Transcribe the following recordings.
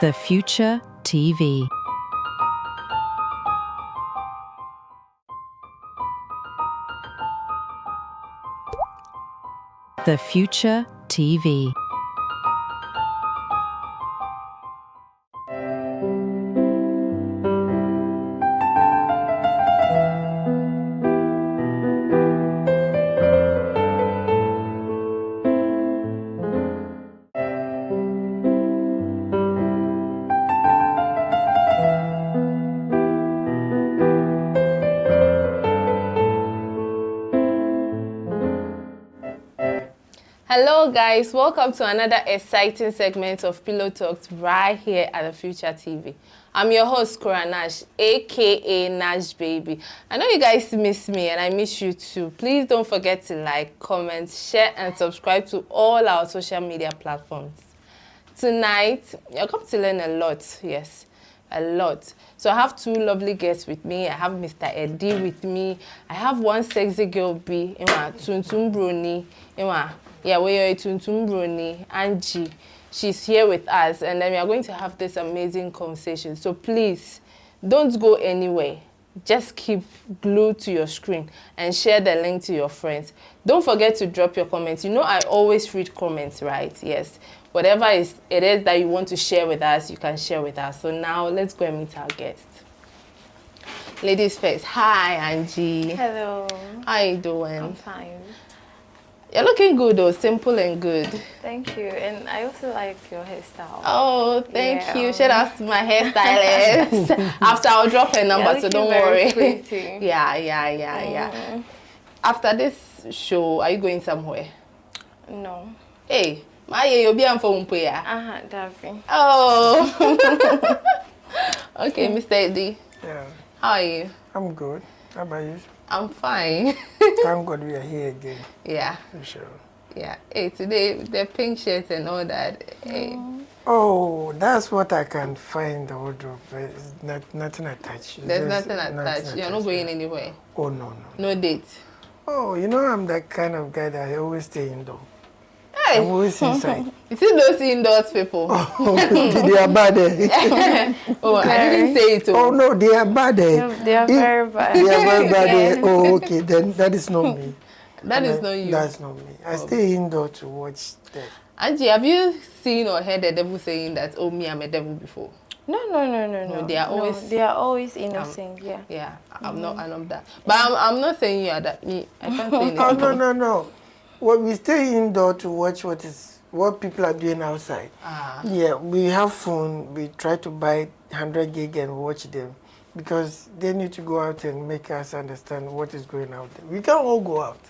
The Future TV. The Future TV. Hello guys, welcome to another exciting segment of Pillow Talks right here at the Future TV. I'm your host, Cora Nash, aka Nash Baby. I know you guys miss me and I miss you too. Please don't forget to like, comment, share and subscribe to all our social media platforms. Tonight, you're going to learn a lot, yes, a lot. So I have two lovely guests with me. I have Mr. Eddie with me. I have one sexy girl B, Tuntum Bruni, yeah, we are Tuntum Bruni, Angie. She's here with us, and then we are going to have this amazing conversation. So please, don't go anywhere. Just keep glued to your screen and share the link to your friends. Don't forget to drop your comments. You know I always read comments, right? Yes. Whatever it is that you want to share with us, you can share with us. So now let's go and meet our guest. Ladies first. Hi, Angie. Hello. How you doing? I'm fine. You're looking good though, simple and good. Thank you. And I also like your hairstyle. Oh, thank you. Shout out to my hairstylist. After I'll drop her number, so don't worry. Pretty. Yeah. After this show, are you going somewhere? No. Hey, you'll be on phone pay. Davi. Oh. Okay, Mr. Eddie. Yeah. How are you? I'm good. How about you? I'm fine. Thank God we are here again. Yeah. For sure. Yeah. Hey, today the pink shirts and all that. Hey. Oh, that's what I can find in the wardrobe. It's nothing attached. There's nothing attached. You're not going anywhere. Oh no. No date. Oh, you know I'm that kind of guy that I always stay indoor. Hey. I'm always inside. You see those indoors people? Oh, they are bad. Oh, I didn't say it. Oh no, they are bad. They are very bad. They are very bad. Oh, okay. Then that is not me. That is not you. That's not me. I stay indoor to watch that. Angie, have you seen or heard the devil saying that, oh, me, I'm a devil before? No. They are always... they are always innocent, yeah. Yeah, I'm not that. But I'm not saying you are that. Me, I can't say anything. Oh, no. Well, we stay indoor to watch what people are doing outside. Yeah, we have phone. We try to buy 100 gig and watch them because they need to go out and make us understand what is going out there. We can't all go out.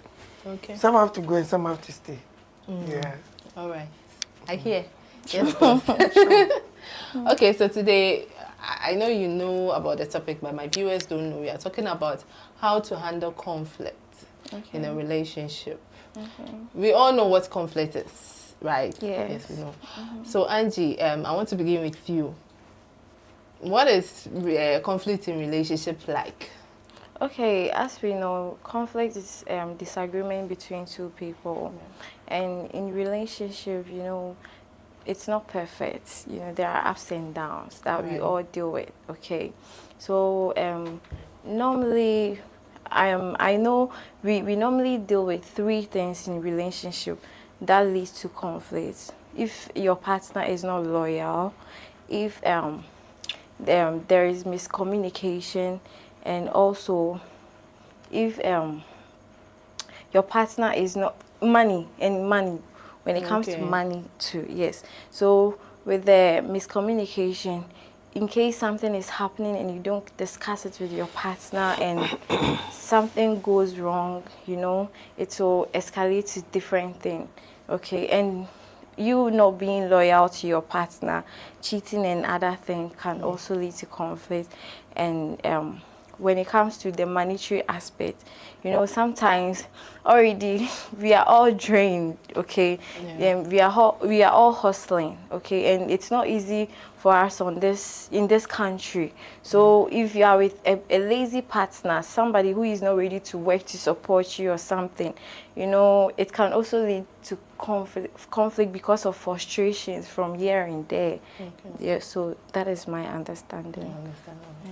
Okay. Some have to go and some have to stay. Yeah. All right. I hear. Yes, boss. Okay, so today, I know you know about the topic, but my viewers don't know. We are talking about how to handle conflict in a relationship. Okay. We all know what conflict is, right? Yes, we know. So, Angie, I want to begin with you. What is conflict in relationship like? Okay, as we know, conflict is disagreement between two people. And in relationship, you know, it's not perfect. You know, there are ups and downs that we all deal with, okay? So, normally... I know we normally deal with three things in relationship that leads to conflict. If your partner is not loyal, if there is miscommunication, and also if your partner is not money when it comes to money too, yes. So with the miscommunication, in case something is happening and you don't discuss it with your partner and something goes wrong, you know, it will escalate to different things, okay? And you not being loyal to your partner, cheating and other things can also lead to conflict. And when it comes to the monetary aspect, you know, sometimes already we are all drained, okay? We are all hustling, okay? And it's not easy for us in this country. So if you are with a lazy partner, somebody who is not ready to work to support you or something, you know, it can also lead to conflict because of frustrations from here and there. Okay. Yeah, so that is my understanding.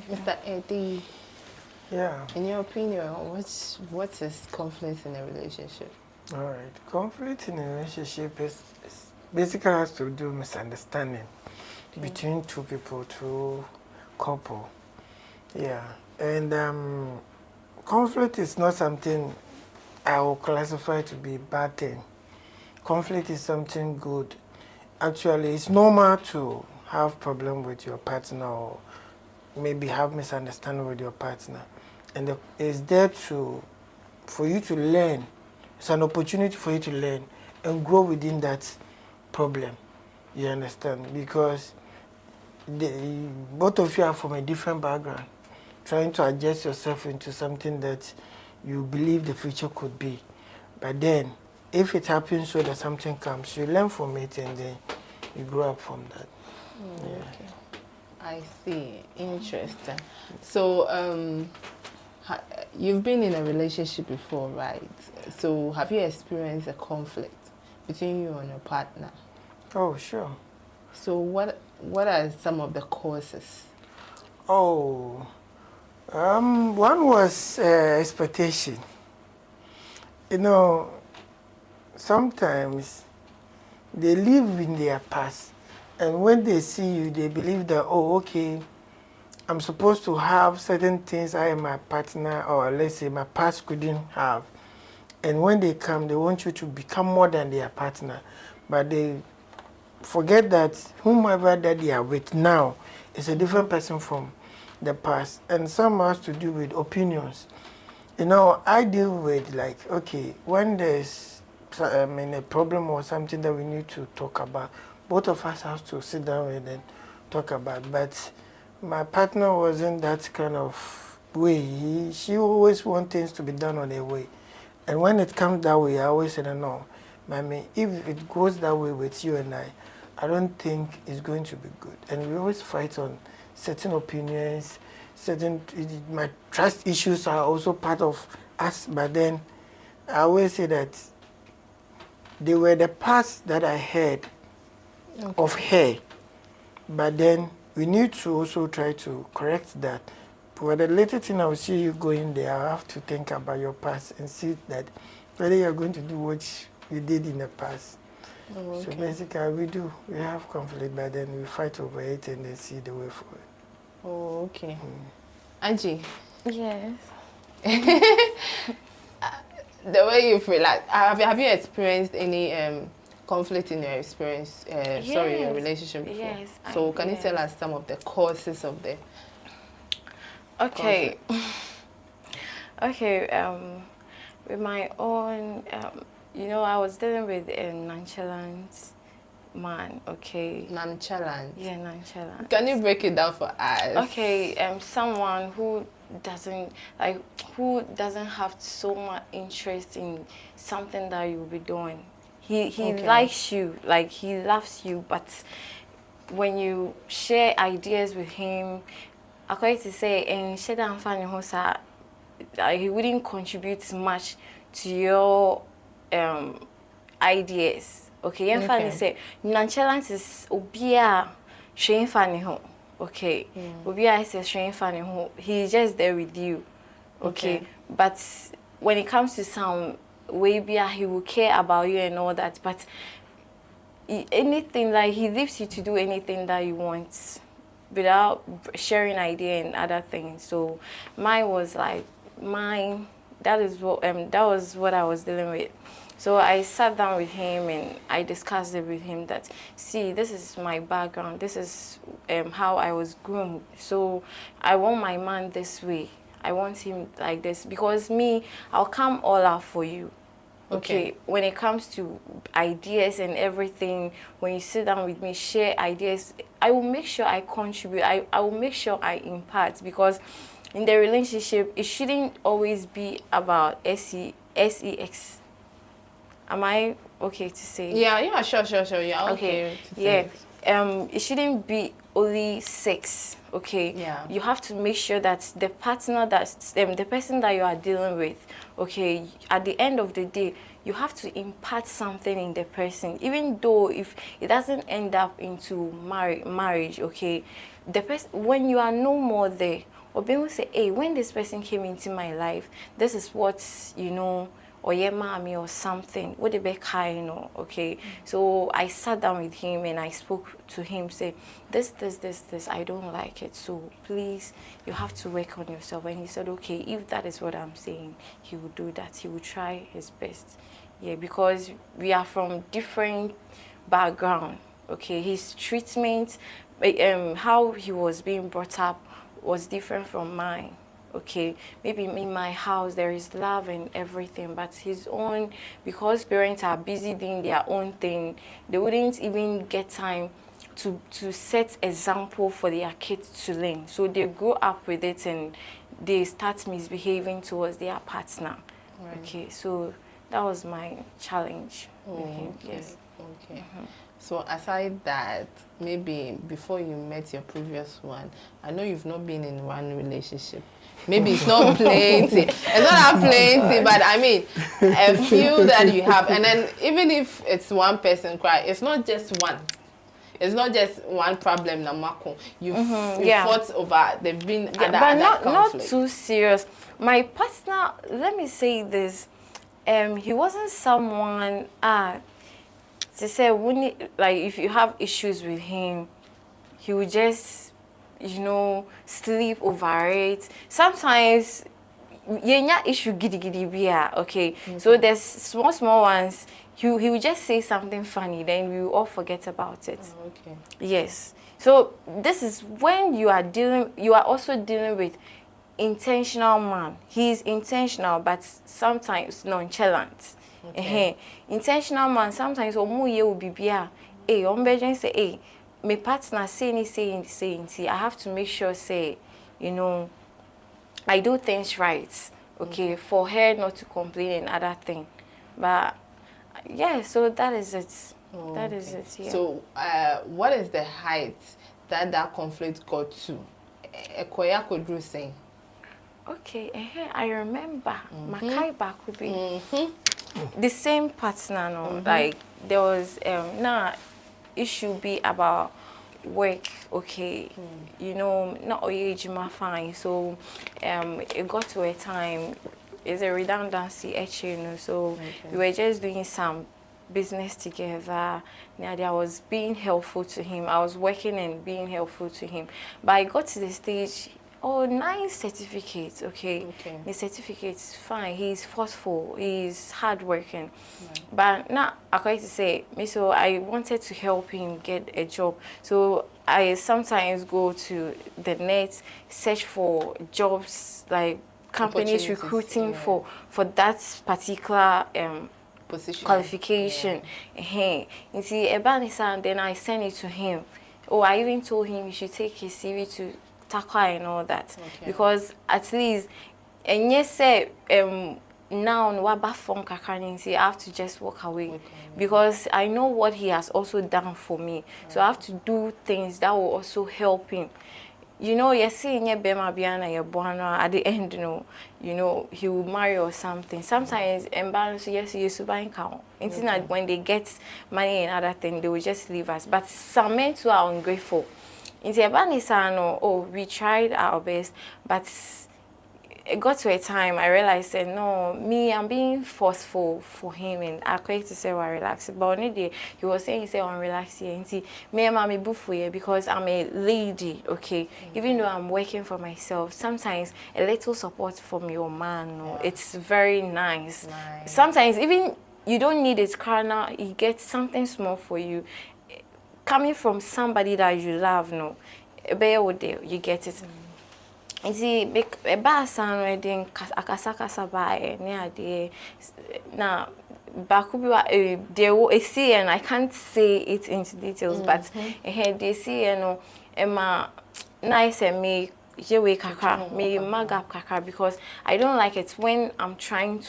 Mr. Eddie, Yeah. in your opinion, what is conflict in a relationship? All right. Conflict in a relationship is basically has to do with misunderstanding between two people, two couple. Yeah. And conflict is not something I will classify to be a bad thing. Conflict is something good. Actually, it's normal to have problem with your partner or maybe have misunderstanding with your partner. And it's there for you to learn. It's an opportunity for you to learn and grow within that problem. You understand? Because both of you are from a different background, trying to adjust yourself into something that you believe the future could be. But then, if it happens so that something comes, you learn from it and then you grow up from that. Yeah. Okay. I see. Interesting. So, you've been in a relationship before, right? So, have you experienced a conflict between you and your partner? Oh, sure. So, what are some of the causes? Oh, one was expectation. You know, sometimes they live in their past, and when they see you, they believe that, oh, okay, I'm supposed to have certain things I and my partner, or let's say my past couldn't have. And when they come, they want you to become more than their partner. But they forget that whomever that they are with now is a different person from the past. And some has to do with opinions. You know, I deal with like, okay, when there's a problem or something that we need to talk about, both of us have to sit down and then talk about. But my partner wasn't that kind of way. She always wants things to be done on her way. And when it comes that way, I always say, no, Mommy, if it goes that way with you and I don't think it's going to be good. And we always fight on certain opinions, my trust issues are also part of us. But then I always say that they were the parts that I heard of her. But then we need to also try to correct that. But the later thing I will see you going there, I have to think about your past and see that whether you're going to do what you did in the past. Oh, okay. So basically we have conflict, but then we fight over it and then see the way forward. Oh, okay. Angie? Yes. The way you feel, like, have you experienced any conflict in your experience? Sorry, your relationship before? Yes. So can you tell us some of the causes of the Okay. Okay. With my own, you know, I was dealing with a nonchalant man. Okay. Nonchalant? Yeah, nonchalant. Can you break it down for us? Okay. Someone who doesn't have so much interest in something that you'll be doing. He likes you, like he loves you, but when you share ideas with him, according to say, he wouldn't contribute much to your ideas. Okay, okay. Say nonchalant is obia showing funny home. Okay, obia is showing funny home. He's just there with you. Okay, but when it comes to some way, he will care about you and all that. But anything, like he leaves you to do anything that you want without sharing idea and other things. So mine was like that was what I was dealing with. So I sat down with him and I discussed it with him that, see, this is my background, this is how I was groomed. So I want my man this way. I want him like this because I'll come all out for you. Okay, when it comes to ideas and everything, when you sit down with me, share ideas, I will make sure I contribute. I will make sure I impart, because in the relationship, it shouldn't always be about sex. Am I okay to say? Yeah, sure. Yeah, okay. Yeah. It shouldn't be only sex. Okay. Yeah. You have to make sure that the partner the person that you are dealing with, okay, at the end of the day, you have to impart something in the person, even though if it doesn't end up into marriage, okay? The person, when you are no more there, or people say, hey, when this person came into my life, this is what, you know, or yeah, mommy or something, what they be kind, okay? So I sat down with him and I spoke to him, say, this, I don't like it. So please, you have to work on yourself. And he said, okay, if that is what I'm saying, he will do that. He will try his best. Yeah, because we are from different background, okay? His treatment, how he was being brought up was different from mine. Okay, maybe in my house there is love and everything, but his own, because parents are busy doing their own thing, they wouldn't even get time to set example for their kids to learn. So they grow up with it and they start misbehaving towards their partner. Right. Okay, so that was my challenge with him. Okay. Yes. Okay. So aside that, maybe before you met your previous one, I know you've not been in one relationship. Maybe it's not plenty. It's not that plenty, but I mean, a few that you have. And then even if it's one person cry, it's not just one. It's not just one problem, Namako. You've fought over, they've been other but not conflict. too serious. My partner, let me say this, he wasn't someone, to say, like, if you have issues with him, he would just, you know, sleep over it. Sometimes, issue giddy, okay? So there's small ones. He will just say something funny, then we will all forget about it. Oh, okay. Yes. So this is when you are also dealing with intentional man. He is intentional, but sometimes nonchalant. Okay. Intentional man, sometimes omuye will be bia. Say, hey, my partner saying, I have to make sure, say, you know, I do things right, okay, for her not to complain and other thing. But yeah, so that is it. Oh, that is it. Yeah. So what is the height that conflict got to? Ekoya Kodru saying. Okay, I remember Makai back would be the same partner, no? Like there was issue be about work, okay, you know, not Oyejima fine. So it got to a time, it's a redundancy actually, you know, so we were just doing some business together. I was being helpful to him. I was working and being helpful to him. But I got to the stage, nice certificates, okay. The certificates, fine. He's forceful, he's hardworking. But now, according to say, so I wanted to help him get a job. So I sometimes go to the net, search for jobs, like companies recruiting for that particular position, qualification. You see, and then I send it to him. I even told him you should take his CV to Takwa and all that, because at least, and yes, say now I have to just walk away, because I know what he has also done for me. So I have to do things that will also help him. You know, you're seeing your Bema Biana, your Buana at the end, you know, he will marry or something. Sometimes, embarrassed, yes, he used to buy count. It's not when they get money and other things, they will just leave us. But some men too are ungrateful. In the we tried our best, but it got to a time I realized that no, I'm being forceful for him, and I quite to say well relax. But on the day he was saying on relax here, and see me and mommy buffo because I'm a lady, okay. Even though I'm working for myself, sometimes a little support from your man, it's very nice. Sometimes even you don't need it, Karna, he gets something small for you. Coming from somebody that you love, you get it. You see, a basan wedding, akasaka by near the now Bakubi, there was a see, and I can't say it into details, but they see, Emma nice and me. Me mag up kaka, because I don't like it when I'm trying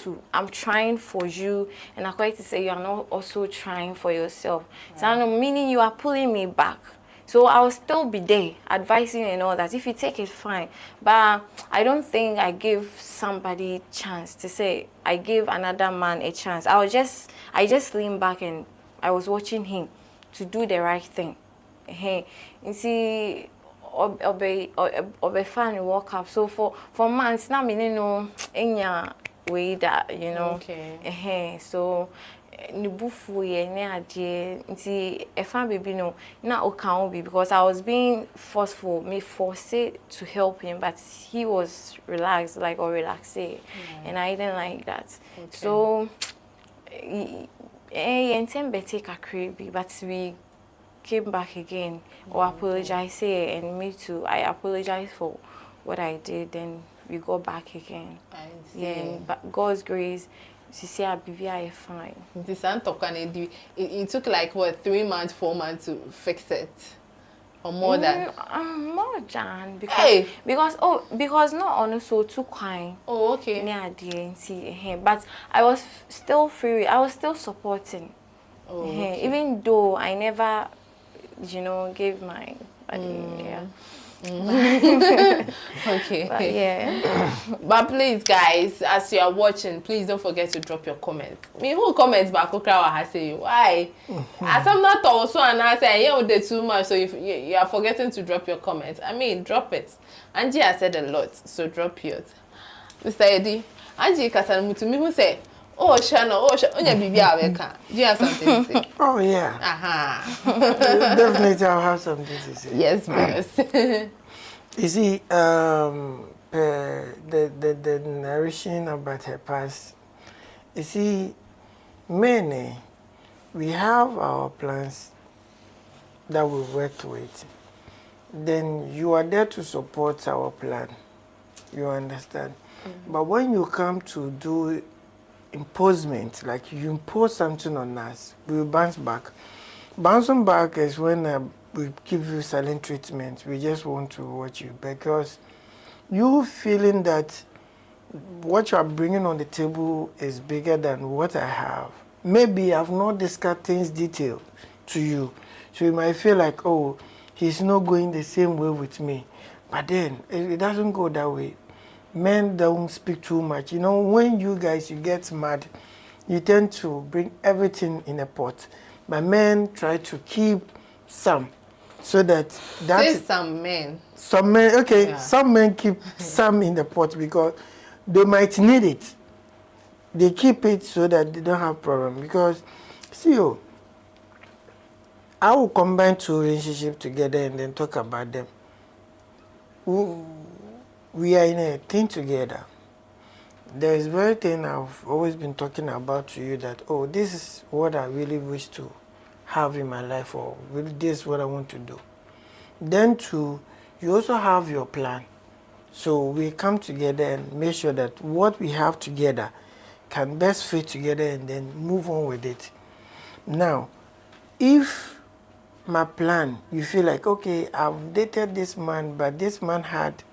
for you, and I'm quite to say you are not also trying for yourself. So I know, meaning you are pulling me back. So I'll still be there advising and all that. If you take it, fine. But I don't think I give somebody chance to say I give another man a chance. I just leaned back and I was watching him to do the right thing. Hey, you see, obey fan walk up. So for months now, me no enya way that Okay. So ni bufu ye ne ade nti efa baby no na o kan obi because I was being forceful, me force it to help him, but he was relaxed, like or relaxing, and I didn't like that. Okay. So enten bete kakre, but we came back again or apologize and me too. I apologize for what I did, then we go back again. I see. Yeah, but God's grace, see, I be fine. This it took like what 3 months, 4 months to fix it, or more than. More than because not only so too kind. Oh, okay. Near the but I was still free. I was still supporting. Oh, okay. Even though I never, gave my yeah. Okay. But yeah. But please, guys, as you are watching, please don't forget to drop your comments. Me who comments back has say why? As I'm not also and I say yeah, they too much, so you are forgetting to drop your comments. I mean, drop it. Angie has said a lot, so drop yours. Mr. Eddie, Angie Kasan to me who say, oh Shana, onya bibi aweka. Do you have something to say? Oh yeah. Definitely, I'll have something to say. Yes, boss. You see, the narration about her past. You see, many we have our plans that we work with. Then you are there to support our plan. You understand? But when you come to do imposement, like you impose something on us, we will bounce back. Bouncing back is when we give you silent treatment. We just want to watch you because you feeling that what you are bringing on the table is bigger than what I have. Maybe I've not discussed things detailed to you. So you might feel like, oh, he's not going the same way with me. But then it doesn't go that way. Men don't speak too much. When you guys, you get mad, you tend to bring everything in a pot. But men try to keep some, so that's some men. Some men, okay, Yeah. Some men keep some in the pot because they might need it. They keep it so that they don't have problem. Because, see, I will combine two relationships together and then talk about them. We are in a thing together. There is very thing I've always been talking about to you that, oh, this is what I really wish to have in my life, or really this is what I want to do. Then too, you also have your plan. So we come together and make sure that what we have together can best fit together and then move on with it. Now, if my plan, you feel like, okay, I've dated this man, but this man had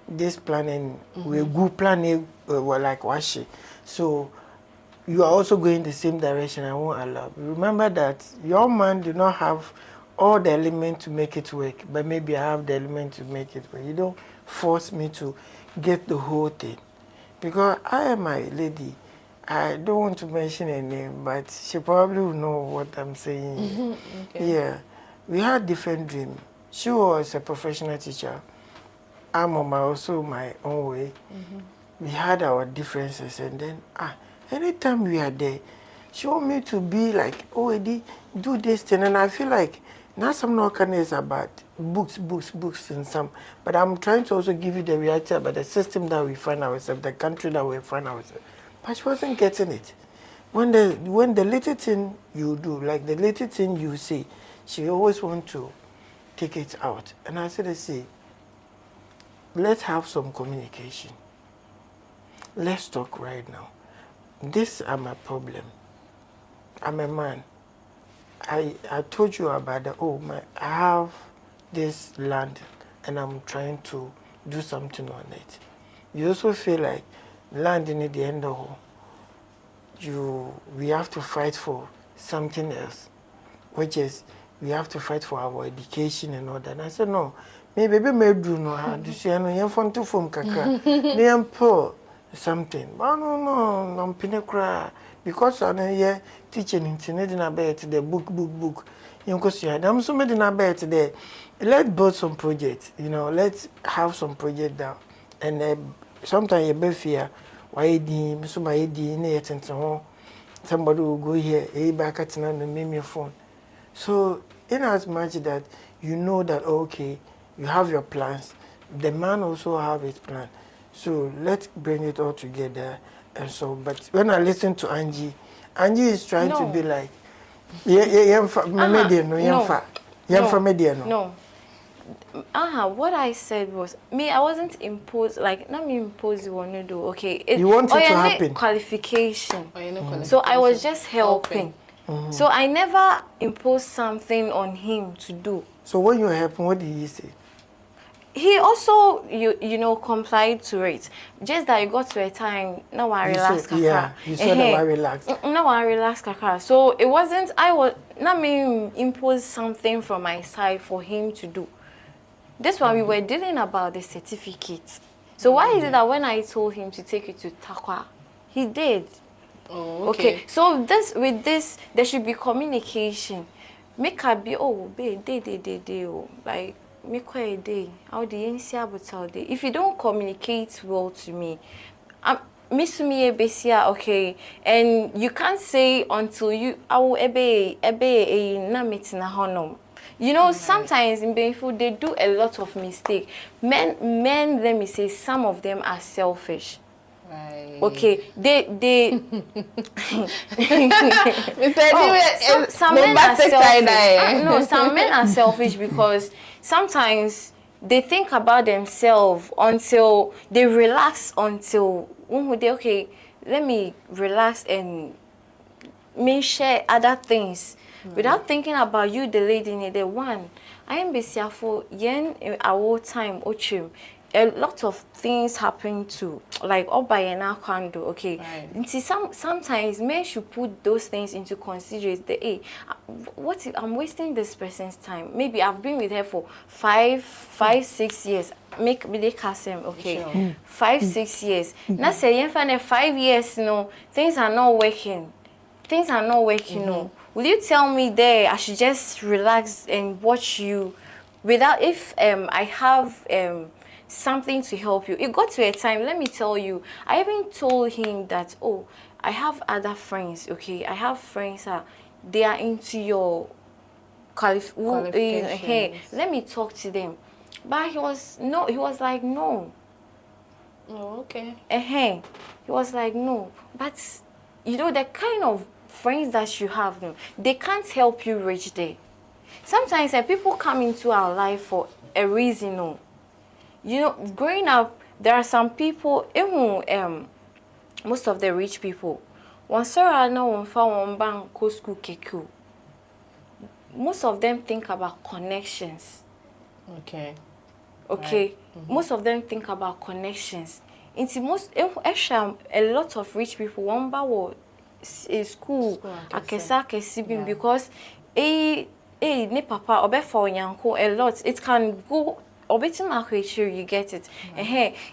this plan and we good plan like washi. So you are also going the same direction. I won't allow. Remember that your man do not have all the elements to make it work, but maybe I have the element to make it work. You don't force me to get the whole thing. Because I am my lady. I don't want to mention her name, but she probably will know what I'm saying. Okay. Yeah. We had different dreams. She was a professional teacher. I'm on also my own way. We had our differences, and then anytime we are there, she want me to be like, oh, Eddie, do this thing, and I feel like now some knocking is about books, and some, but I'm trying to also give you the reality about the system that we find ourselves, the country that we find ourselves. But she wasn't getting it. When the little thing you do, like the little thing you say, she always want to take it out, and I said, see, let's have some communication. Let's talk right now. This is my problem. I'm a man. I told you about I have this land and I'm trying to do something on it. You also feel like land in the end of we have to fight for something else, which is we have to fight for our education and all that. And I said, no, me baby may do no how to see no young fun to form kakra. Me poor something. But no pinakra because I know yeah teaching internet in a bed the book. You know, see, I'm so made in a bed today. Let's build some projects, you know, let's have some project down. And sometimes you be fear why di so my di na yet somebody will go here, back at and name your phone. So in as much that you know that okay, you have your plans, the man also have his plan. So let's bring it all together. And so, but when I listen to Angie is trying to be like, what I said was, me, I wasn't imposed, like, not me imposed you want to do, okay. You want it to happen. Qualification. So I was just helping. So I never imposed something on him to do. So when you help, what did he say? He also, you know, complied to it. Just that you got to a time, now I relaxed. Yeah, you said that I relaxed. Now I relaxed, kaka. So it wasn't, not me impose something from my side for him to do. This one we were dealing about the certificate. So why is it that when I told him to take it to Takwa, he did? Oh, okay. So with this, there should be communication. Make her be like. If you don't communicate well to me, okay, and you can't say until you you know, sometimes in Benfood they do a lot of mistake. Men, let me say, some of them are selfish. Right. Okay, they some men are selfish. No, some men are selfish because sometimes they think about themselves until they relax, until okay, let me relax and me share other things without thinking about you, the lady in the one. I am for yen our time ochim. A lot of things happen to, like Obayana Kwando, okay. Right. Sometimes men should put those things into consideration. Hey, what if I'm wasting this person's time? Maybe I've been with her for 6 years. Make me Kasem, okay. Sure. 5-6 years. Now say 5 years, no, things are not working. No. Will you tell me there I should just relax and watch you without I have something to help you? It got to a time, let me tell you, I even told him that, oh, I have other friends, okay. I have friends they are into your qualifications. Hey, let me talk to them. But he was like, no. Oh, okay. He was like, no. But you know, the kind of friends that you have, they can't help you reach there. Sometimes people come into our life for a reason, no. You know, growing up, there are some people, most of the rich people, most of them think about connections. Okay. Right. Most of them think about connections. A lot of rich people, one bar school, because ne papa obe for yanko a lot. It can go. You get it.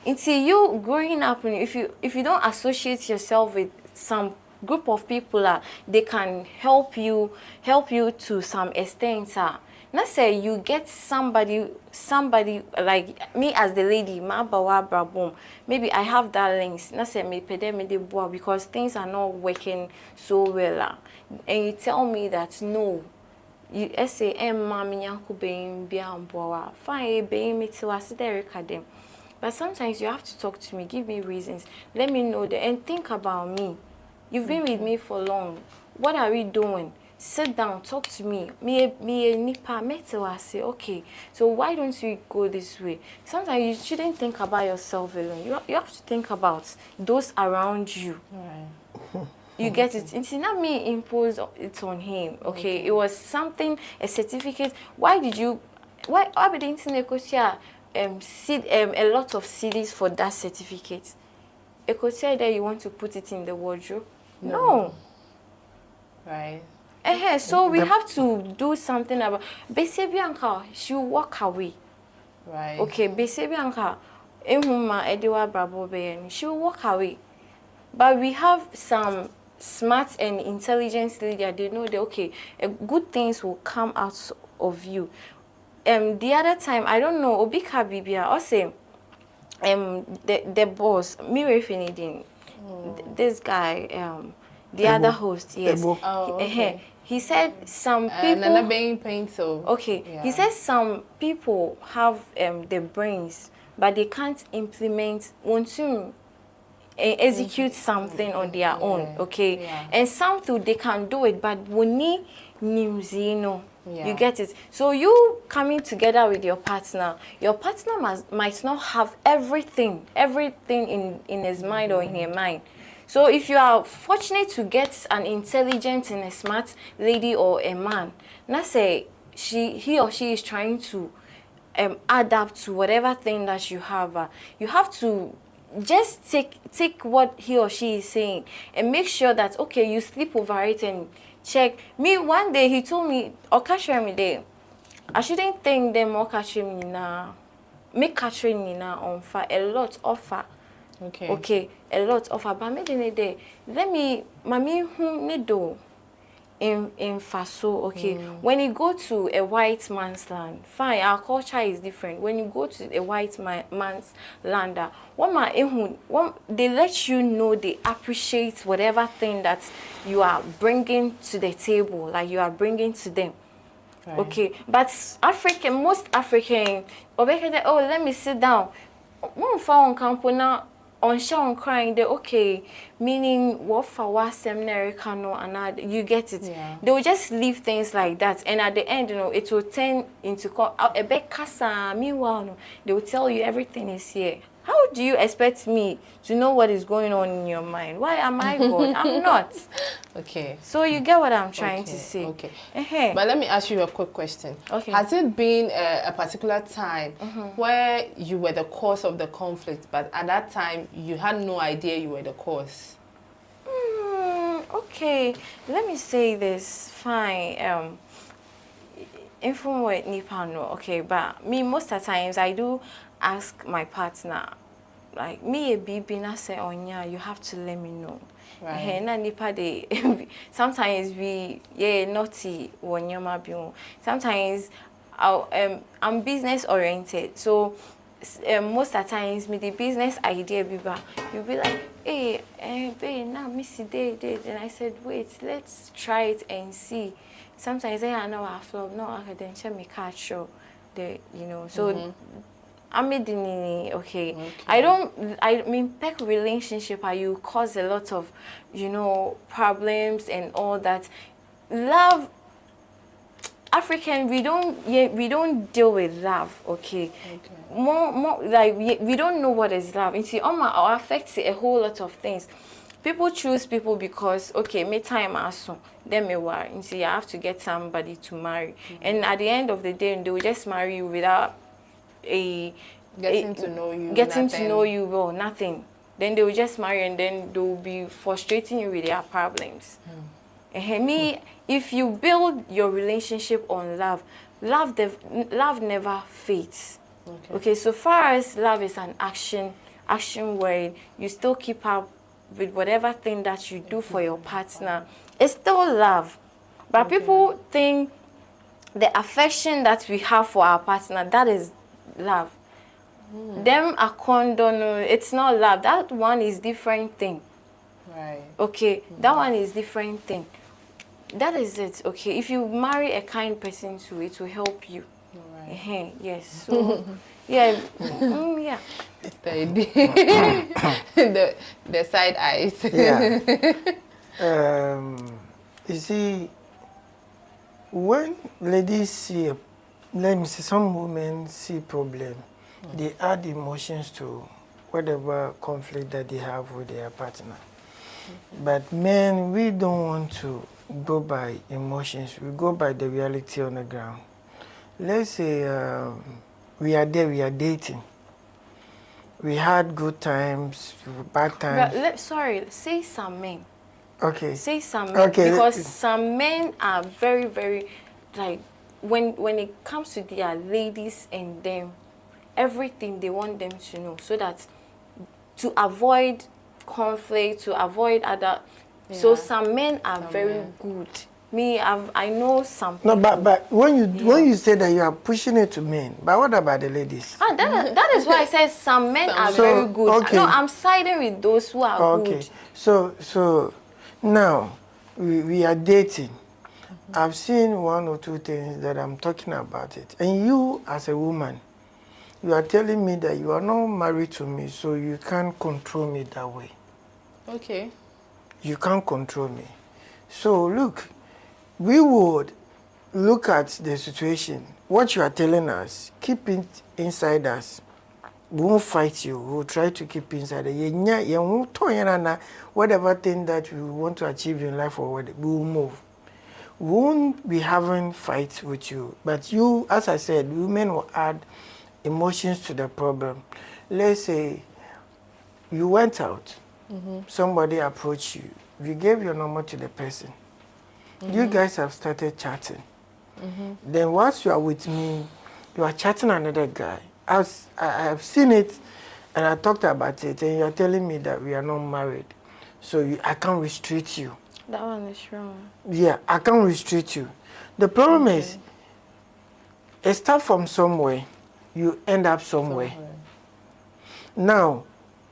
Until you growing up, if you don't associate yourself with some group of people, they can help you to some extent. Not say you get somebody like me as the lady, maybe I have that links. Not say me because things are not working so well, and you tell me that no. You say, mommy, yanku being fine, being me till I sit there. But sometimes you have to talk to me, give me reasons, let me know that, and think about me. You've been with me for long. What are we doing? Sit down, talk to me. Me nipa metal. I say, okay. So why don't you go this way? Sometimes you shouldn't think about yourself alone. You have to think about those around you. Right. You get it? It's not me impose it on him, okay? It was something, a certificate. Why I didn't negotiate a lot of CDs for that certificate? A that you want to put it in the wardrobe? No. Right. So we have to do something about Bese Bianca, she will walk away. Right. Okay, Bese Bianca, Ehuma Ediwa Brabobe, she will walk away. But we have some smart and intelligent leader. They know that okay, good things will come out of you. The other time, I don't know, Obika Bibia also the boss, Mire Finidin, this guy, the other host, yes. Oh, okay. He said some people. Nana being painful. Okay, yeah. He said some people have the brains, but they can't implement, want to execute something on their own. Okay, yeah. And some too they can do it, but we need news, you know. Yeah. You get it. So you coming together with your partner might not have everything in his mind or in her mind. So if you are fortunate to get an intelligent and a smart lady or a man, let's say he or she is trying to adapt to whatever thing that you have to just take what he or she is saying and make sure that okay, you sleep over it and check. Me one day he told me, me day, I shouldn't think them me now. Make catching me now on fire a lot offer. Okay, a lot offer. But me day, let me mami who need do in Faso, okay. When you go to a white man's land, fine, our culture is different. When you go to a white man's land, they let you know they appreciate whatever thing that you are bringing to the table, like you are bringing to them. Right. Okay, but most African, oh, let me sit down. One found camp now. On Sean crying, they okay, meaning what for what seminary cano and you get it. Yeah. They will just leave things like that, and at the end, you know, it will turn into a big casa. Meanwhile, they will tell you everything is here. How do you expect me to know what is going on in your mind? Why am I God? I'm not. Okay. So you get what I'm trying to say. Okay. But let me ask you a quick question. Okay. Has it been a particular time where you were the cause of the conflict, but at that time you had no idea you were the cause? Okay. Let me say this. Fine. Inform with Nipano. Okay, but me most of the times I do ask my partner, like me a baby na say onya, you have to let me know. Right. Sometimes we naughty when sometimes I'm business oriented, so most of the times me the business idea you'll be like, hey, babe, now missy day, and I said, wait, let's try it and see. Sometimes I know I flop, no, I can check me catch show, so. Okay. I mean, pek relationship, you cause a lot of, problems and all that. Love, African, we don't deal with love, okay? More like, we don't know what is love. You see, our affects a whole lot of things. People choose people because, okay, me time also, then me war. You see, you have to get somebody to marry. And at the end of the day, they will just marry you without getting to know you well, nothing. Then they will just marry and then they will be frustrating you with their problems. Me, if you build your relationship on love never fades. Okay, so far as love is an action word, you still keep up with whatever thing that you do for your partner. It's still love. But people think the affection that we have for our partner, that is love. Them a condom, it's not love. That one is different thing. Right. Okay, that one is different thing. That is it. Okay, if you marry a kind person too, it will help you. Right. Yes. So yeah. Yeah. The side eyes. Yeah. You see, when ladies see let me say, some women see problem, they add emotions to whatever conflict that they have with their partner. But men, we don't want to go by emotions. We go by the reality on the ground. Let's say we are there, we are dating. We had good times, bad times. But say some men. Okay. Say some men, Okay. because some men are very, very, like, when it comes to their ladies and them, everything they want them to know, so that to avoid conflict, to avoid other. Yeah. So some men are Some very men. good. I know some No, people. but when you say that you are pushing it to men, but what about the ladies? That is why I said some men Some are men. very good. Okay. No, I'm siding with those who are Okay. good. So now we are dating. I've seen one or two things that I'm talking about it. And you, as a woman, you are telling me that you are not married to me, so you can't control me that way. Okay. You can't control me. So look, we would look at the situation. What you are telling us, keep it inside us. We won't fight you. We'll try to keep inside. Whatever thing that we want to achieve in life, or we will move. We won't be having fights with you. But you, as I said, women will add emotions to the problem. Let's say you went out, somebody approached you, you gave your number to the person. You guys have started chatting. Then once you are with me, you are chatting another guy. I have seen it, and I talked about it, and you are telling me that we are not married. So I can't restrict you. That one is wrong. Yeah, I can't restrict you. The problem is, it starts from somewhere, you end up somewhere. Now,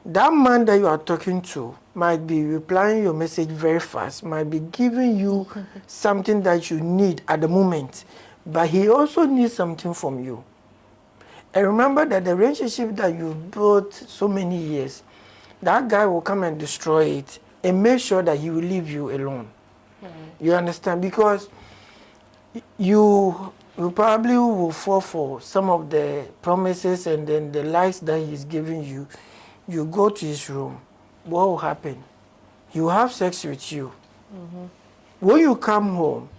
that man that you are talking to might be replying your message very fast, might be giving you something that you need at the moment, but he also needs something from you. And remember that the relationship that you built so many years, that guy will come and destroy it and make sure that he will leave you alone. You understand? Because you probably will fall for some of the promises and then the lies that he's giving you. You go to his room. What will happen? He will have sex with you. When you come home,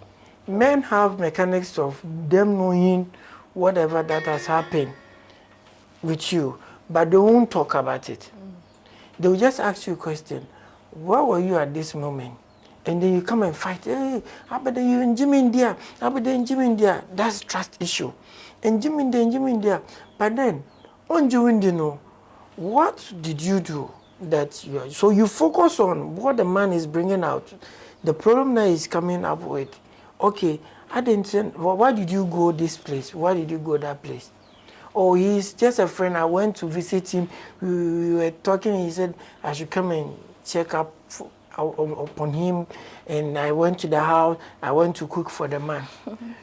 men have mechanics of them knowing whatever that has happened with you, but they won't talk about it. They will just ask you a question. Where were you at this moment? And then you come and fight. Hey, how about you in Jimmy India? How about in Jimmy India? That's trust issue. And Jimmy India. But then, on Jimmy India, what did you do that you are? So you focus on what the man is bringing out, the problem that he's coming up with. Okay, I didn't say, well, why did you go this place? Why did you go that place? Oh, he's just a friend. I went to visit him. We were talking. He said I should come and check up upon him. And I went to the house. I went to cook for the man.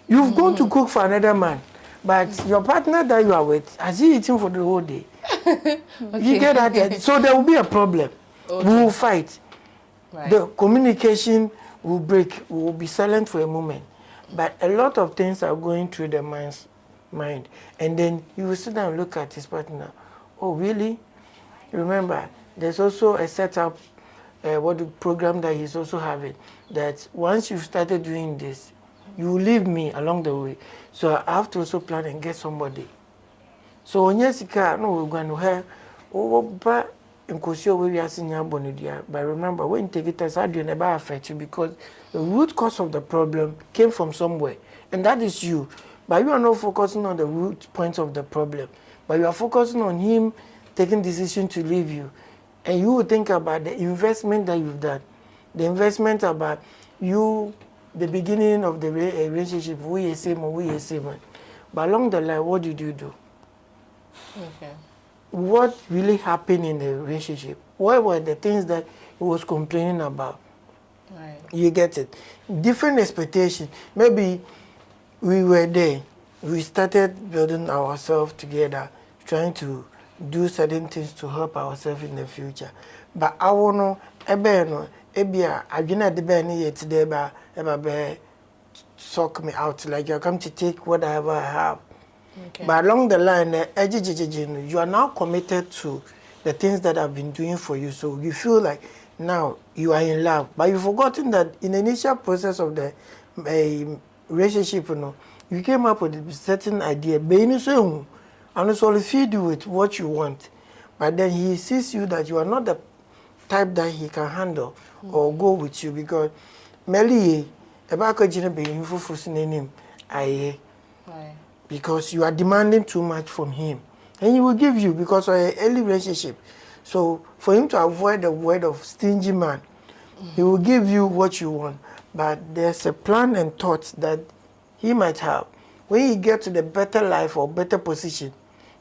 You've gone to cook for another man. But your partner that you are with, has he eaten for the whole day? Okay. You get that? So there will be a problem. Okay. We will fight. Right. The communication will break. We will be silent for a moment. But a lot of things are going through the man's mind. And then you will sit down and look at his partner. Oh, really? Remember, there's also a setup, the program that he's also having, that once you've started doing this, you will leave me along the way. So I have to also plan and get somebody. So when Jessica, no, we're going to have, but remember, when you take it as hard, you never affect you, because the root cause of the problem came from somewhere, and that is you. But you are not focusing on the root point of the problem, but you are focusing on him taking decision to leave you. And you will think about the investment that you've done, the investment about you, the beginning of the relationship, we are same. But along the line, what did you do? Okay. What really happened in the relationship? What were the things that he was complaining about? Right. You get it? Different expectations. Maybe we were there. We started building ourselves together, trying to do certain things to help ourselves in the future. But I want to, I didn't suck me out, like you're come to take whatever I have. Okay. But along the line, you are now committed to the things that I've been doing for you. So you feel like now you are in love. But you've forgotten that in the initial process of the relationship, you came up with a certain idea. And also feed you with what you want. But then he sees you that you are not the type that he can handle or go with you because Meli, about because you are demanding too much from him. And he will give you because of an early relationship. So for him to avoid the word of stingy man, he will give you what you want. But there's a plan and thoughts that he might have. When you get to the better life or better position,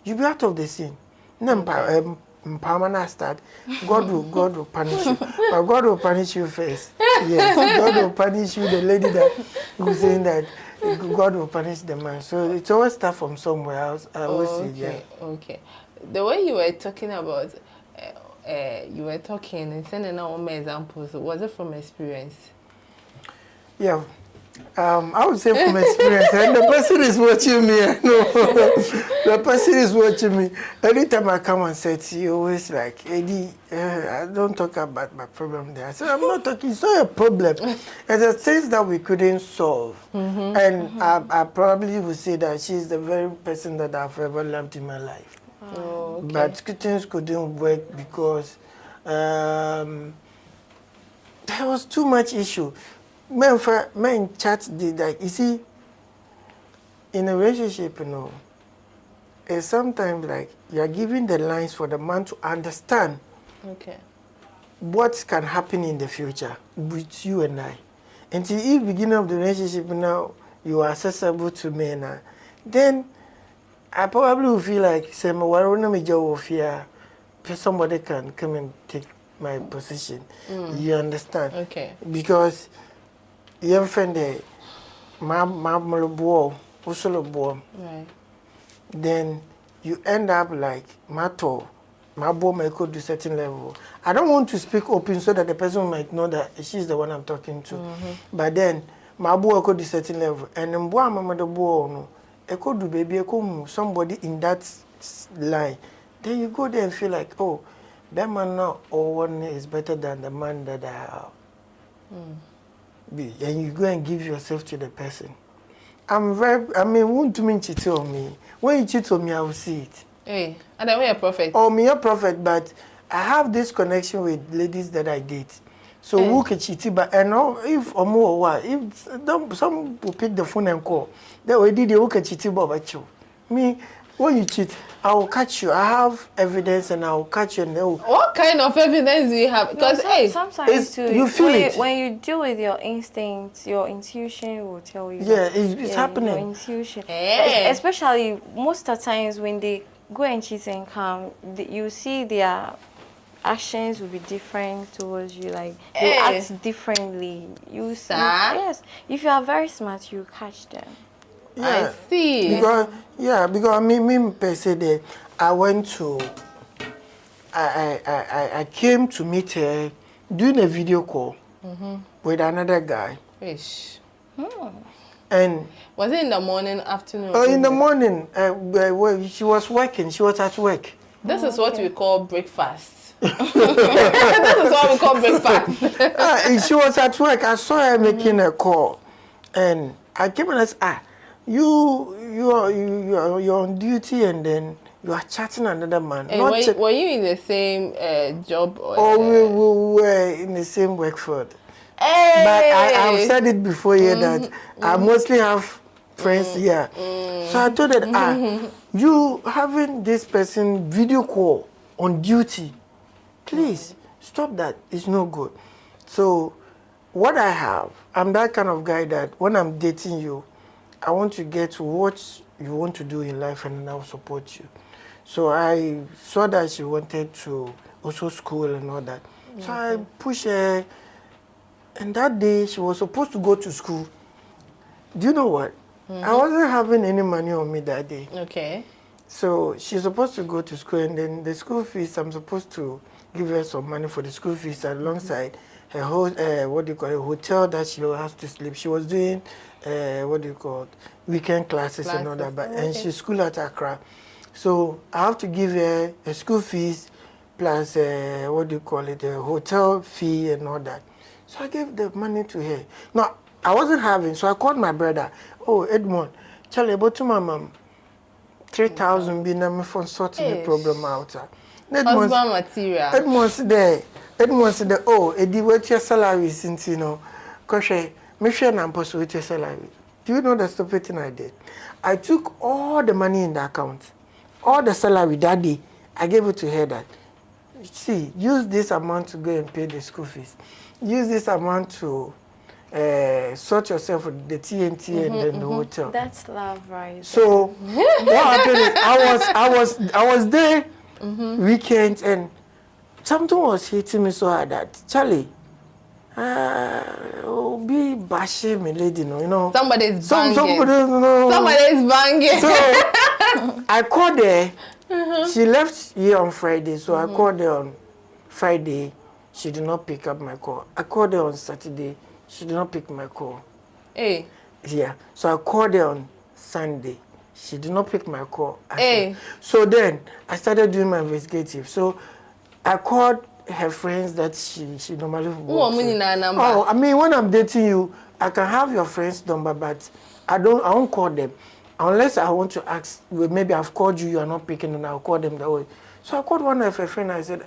you'll be out of the scene. Empowerment start. God will punish you. But God will punish you first. Yes, God will punish you, the lady that was saying that God will punish the man. So it's always start from somewhere else. I always say, yeah. Okay. The way you were talking about, you were talking and sending out more examples. Was it from experience? Yeah. I would say from experience, and the person is watching me. I know the person is watching me. Anytime I come and say to you, always like, Eddie, I don't talk about my problem there. I said, I'm not talking, it's not a problem. It's the things that we couldn't solve. And I probably would say that she's the very person that I've ever loved in my life. Oh, okay. But things couldn't work because there was too much issue. Men chat did like, you see, in a relationship, it's sometimes like you're giving the lines for the man to understand what can happen in the future with you and I. Until the beginning of the relationship now, you are accessible to me now. Then I probably will feel like somebody can come and take my position. You understand? Okay. Because you friend right. Then you end up like my boy may go to a certain level. I don't want to speak open so that the person might know that she's the one I'm talking to. But then my boy go to a certain level, and then boy mama the boy no, it could do baby somebody in that line. Then you go there and feel like, oh, that man now or one is better than the man that I have. And you go and give yourself to the person. Won't mean cheat on me. When you cheat on me, I will see it. Hey, and then we're a prophet. Oh, me a prophet, but I have this connection with ladies that I date. So who can cheat? But and if or more, what if some will pick the phone and call? They already who can cheat about you. Me, when you cheat, I will catch you. I have evidence, and I will catch you. And what kind of evidence do you have? Because sometimes too, you feel it when you deal with your instincts, your intuition will tell you. Yeah, it's happening. Your intuition, especially most of the times when they go and cheat and come, you see their actions will be different towards you. Like they act differently. Yes, if you are very smart, you catch them. Yeah. I see. Because me per se there, I came to meet her doing a video call with another guy. Ish. And was it in the morning, afternoon? Oh, in the morning. She was working. She was at work. This is what we call breakfast. This is what we call breakfast. She was at work. I saw her making a call, and I came and I said, you're on duty, and then you are chatting another man. Hey, were you in the same job? We were in the same work field. Hey. But I've said it before here that I mostly have friends here. So I told her, you having this person video call on duty, please stop that. It's no good. So what I have, I'm that kind of guy that when I'm dating you, I want to get what you want to do in life, and I'll support you. So I saw that she wanted to also school and all that. So I pushed her, and that day she was supposed to go to school. Do you know what? I wasn't having any money on me that day. Okay. So she's supposed to go to school, and then the school fees, I'm supposed to give her some money for the school fees alongside her whole, hotel that she has to sleep. She was doing, weekend classes and all that, and she's school at Accra. So I have to give her a school fees plus, a hotel fee and all that. So I gave the money to her. Now, I wasn't having, so I called my brother. Oh, Edmond, Charlie, about to my mom. 3,000 being for sorting the problem out. Husband material. Edmond's there. Anyone said, oh, Eddie, what's your salary since, you know, Koshe, mission and post with your salary. Do you know the stupid thing I did? I took all the money in the account, all the salary that day, I gave it to her that, see, use this amount to go and pay the school fees. Use this amount to sort yourself with the TNT and then the hotel. That's love, right? So what happened is I was there weekend and something was hitting me so hard that Charlie, be bashing me, lady, you know. Somebody's banging. Somebody's banging. So I called her. She left here on Friday, so I called her on Friday. She did not pick up my call. I called her on Saturday. She did not pick my call. Hey. Yeah. So I called her on Sunday. She did not pick my call. Hey. So then I started doing my investigative. So I called her friends that she normally works with. Oh, I mean, when I'm dating you, I can have your friend's number, but I won't call them. Unless I want to ask, well, maybe I've called you, you are not picking, and I'll call them that way. So I called one of her friends. I said,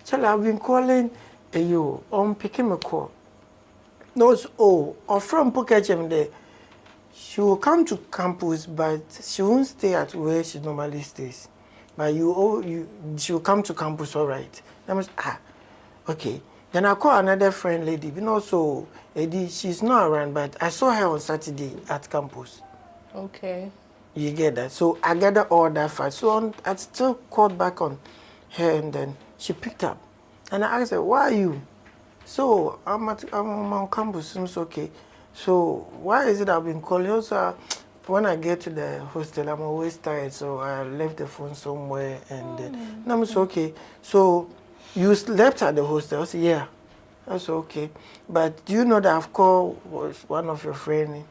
Charlie, I've been calling you. I'm picking my call. No, or from Pokechem there. She will come to campus, but she won't stay at where she normally stays. But she will come to campus, all right. I must, okay. Then I call another friend lady, you know, so Eddie, she's not around, but I saw her on Saturday at campus. Okay. You get that? So I gathered all that fast. So I still called back on her, and then she picked up. And I asked her, why are you? So I'm on campus, it's okay. So why is it I've been calling? Also, when I get to the hostel, I'm always tired, so I left the phone somewhere, and then I'm so okay. So you slept at the hostel? I said, yeah. That's okay. But do you know that I've called one of your friends?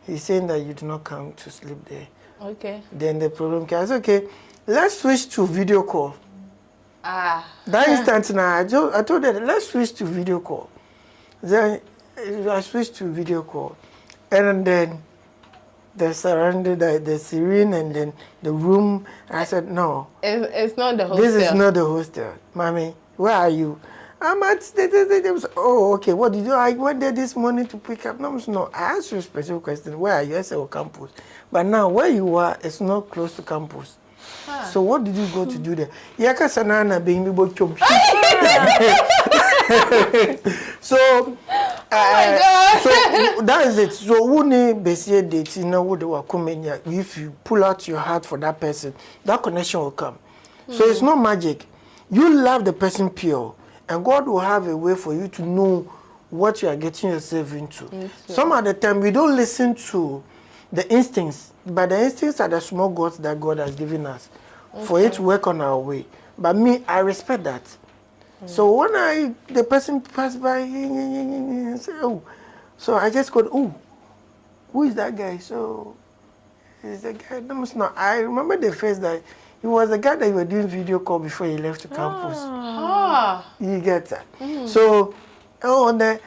He's saying that you do not come to sleep there. Okay. Then the problem came. I said, okay, let's switch to video call. That instant now, I told her, let's switch to video call. Then I switched to video call. And then the surrounding, the serene, and then the room. I said, no. It's not the hostel. This is not the hostel. Mommy, where are you? I'm at, oh, okay, what did you do? I went there this morning to pick up. No, I asked you a specific question. Where are you? I said, oh, campus. But now, where you are, it's not close to campus. So what did you go to do there? Yaka sanana being me chum. So, so that is it. So wuni besie date, you know, if you pull out your heart for that person, that connection will come. So it's not magic. You love the person pure, and God will have a way for you to know what you are getting yourself into. Some of the time we don't listen to the instincts, but the instincts are the small gods that God has given us for it to work on our way. But me, I respect that. So when the person passed by, say, oh, so I just go, oh, who is that guy? So he's the guy. I remember the face that he was the guy that you were doing video call before he left the campus. You get that? So, the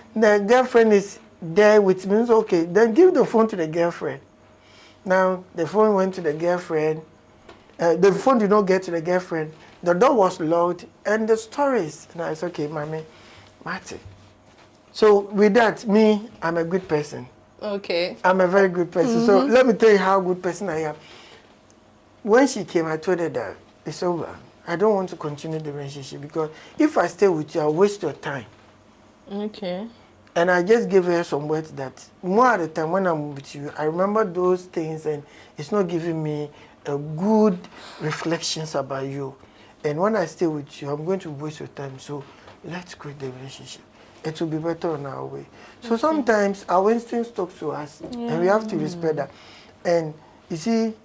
girlfriend is there with me. So, okay, then give the phone to the girlfriend. Now, the phone went to the girlfriend. The phone did not get to the girlfriend. The door was locked, and the stories. And I said, okay, mommy, Marty. So with that, me, I'm a good person. Okay. I'm a very good person. So let me tell you how good person I am. When she came, I told her that it's over. I don't want to continue the relationship because if I stay with you, I'll waste your time. Okay. And I just gave her some words that more at the time when I'm with you, I remember those things and it's not giving me a good reflections about you. And when I stay with you, I'm going to waste your time. So let's quit the relationship. It will be better on our way. So sometimes our instincts talk to us and we have to respect that. And you see,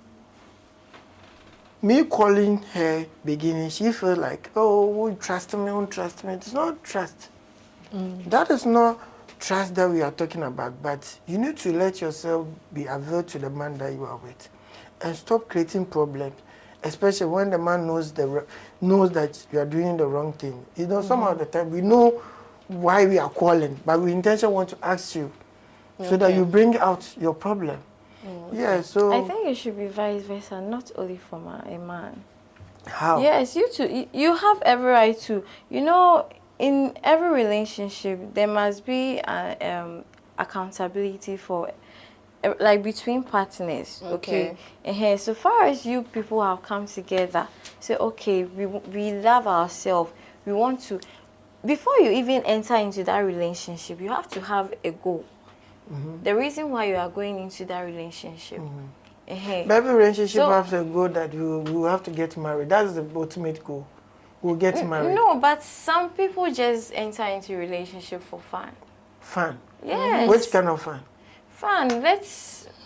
me calling her beginning, she felt like, oh, won't trust me, won't trust me. It's not trust. That is not trust that we are talking about, but you need to let yourself be available to the man that you are with and stop creating problems, especially when the man knows that you are doing the wrong thing. You know, some of the time we know why we are calling, but we intentionally want to ask you so that you bring out your problem. Yeah, so I think it should be vice versa, not only from a man. How? Yes, you have every right to, you know, in every relationship, there must be accountability for, like, between partners. Okay. So far as you people have come together, say, okay, we love ourselves. We want to. Before you even enter into that relationship, you have to have a goal. The reason why you are going into that relationship. But every relationship has a goal that we will have to get married. That's the ultimate goal. We'll get married. No, but some people just enter into a relationship for fun. Fun? Yes. Which kind of fun? Fun.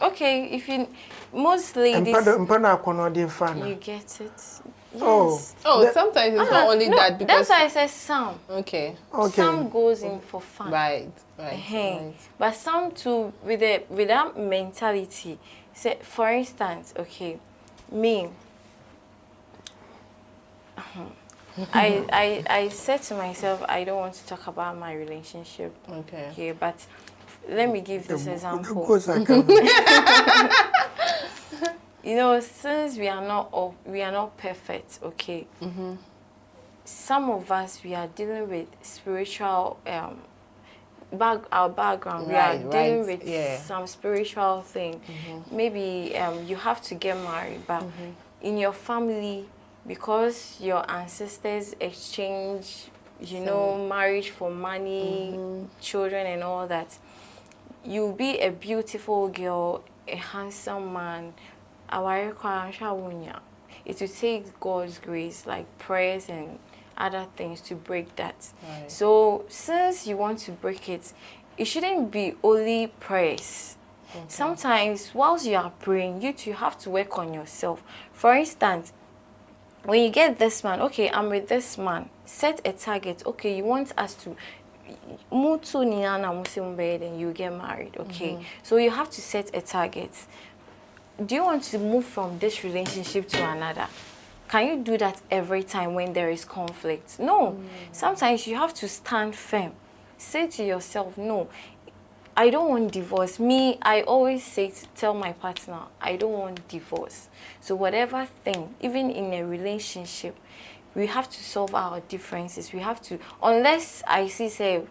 Okay, if you, most ladies... You get it. Yes. Oh, sometimes it's not only that, because... That's why I said some. Okay. Some goes in for fun. Right. But some too, with that mentality. Say, for instance, okay, me... I said to myself, I don't want to talk about my relationship. Okay, but let me give this example. You know, since we are not perfect, okay. Some of us, we are dealing with spiritual our background. We are dealing with some spiritual thing. Maybe you have to get married, but in your family, because your ancestors exchange, you know, marriage for money, children and all that, you'll be a beautiful girl, a handsome man. It will take God's grace, like prayers and other things, to break that. So since you want to break it, it shouldn't be only prayers. Sometimes whilst you are praying, you have to work on yourself. For instance, when you get this man, okay, I'm with this man, set a target. Okay, you want us to then you get married. Okay, so you have to set a target. Do you want to move from this relationship to another? Can you do that every time when there is conflict? No. Sometimes you have to stand firm. Say to yourself, no, I don't want divorce. Me, I always tell my partner, I don't want divorce. So whatever thing, even in a relationship, we have to solve our differences. We have to, unless I say,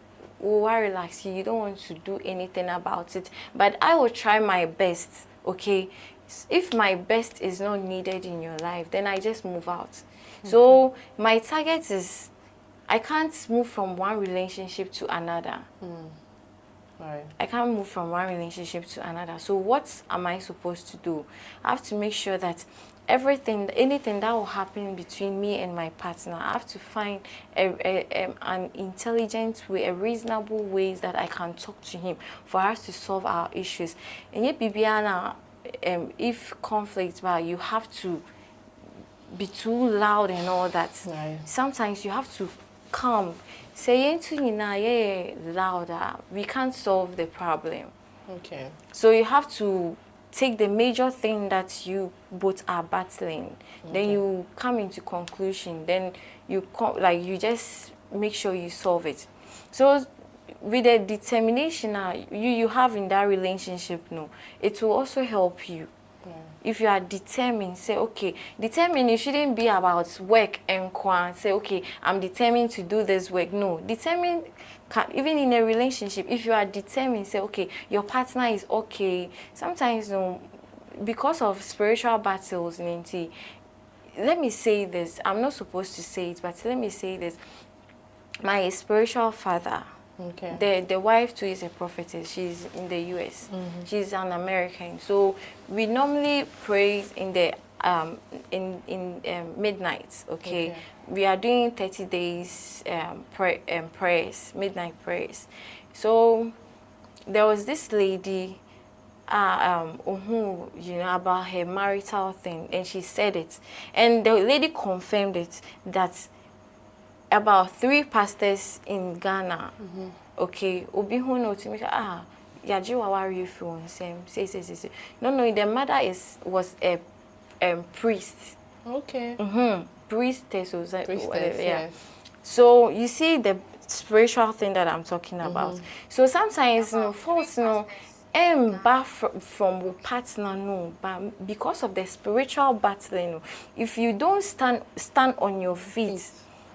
oh, I relax, you don't want to do anything about it. But I will try my best, okay? If my best is not needed in your life, then I just move out. So my target is, I can't move from one relationship to another. I can't move from one relationship to another. So what am I supposed to do? I have to make sure that anything that will happen between me and my partner, I have to find an intelligent way, a reasonable ways that I can talk to him for us to solve our issues. And yet, Bibiana, if conflict, well, you have to be too loud and all that. Sometimes you have to calm. Saying to louder, we can't solve the problem. So you have to take the major thing that you both are battling. Then you come into conclusion. Then you you just make sure you solve it. So with the determination you have in that relationship, it will also help you. If you are determined, say, okay, determined, it shouldn't be about work and say, okay, I'm determined to do this work. No, determined, even in a relationship, if you are determined, say, okay, your partner is okay. Sometimes, because of spiritual battles, let me say this, I'm not supposed to say it, but let me say this. My spiritual father, the wife too is a prophetess. She's in the US. She's an American. So we normally pray in the midnight. We are doing 30 days prayers, midnight prayers. So there was this lady who, about her marital thing, and she said it, and the lady confirmed it, that about 3 pastors in Ghana, obi who know to me, yajiwa wari you feel say. No, the mother was a priest. Priestess was like, yeah. So you see the spiritual thing that I'm talking about. So sometimes folks back from partner, but because of the spiritual battling, if you don't stand on your feet,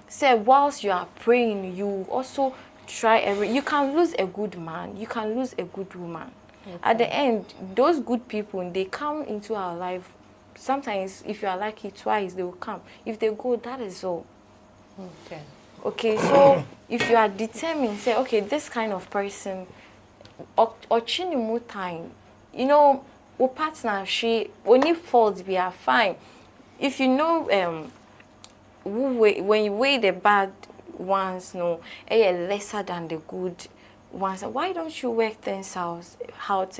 say whilst you are praying, you also try you can lose a good man, you can lose a good woman. Okay. At the end, those good people, they come into our life. Sometimes, if you are lucky, twice they will come. If they go, that is all. Okay. Okay, so if you are determined, say, okay, this kind of person, or more time, you know, our partner, she only faults we are fine. If you know, when you weigh the bad ones, no, lesser than the good ones, why don't you work things out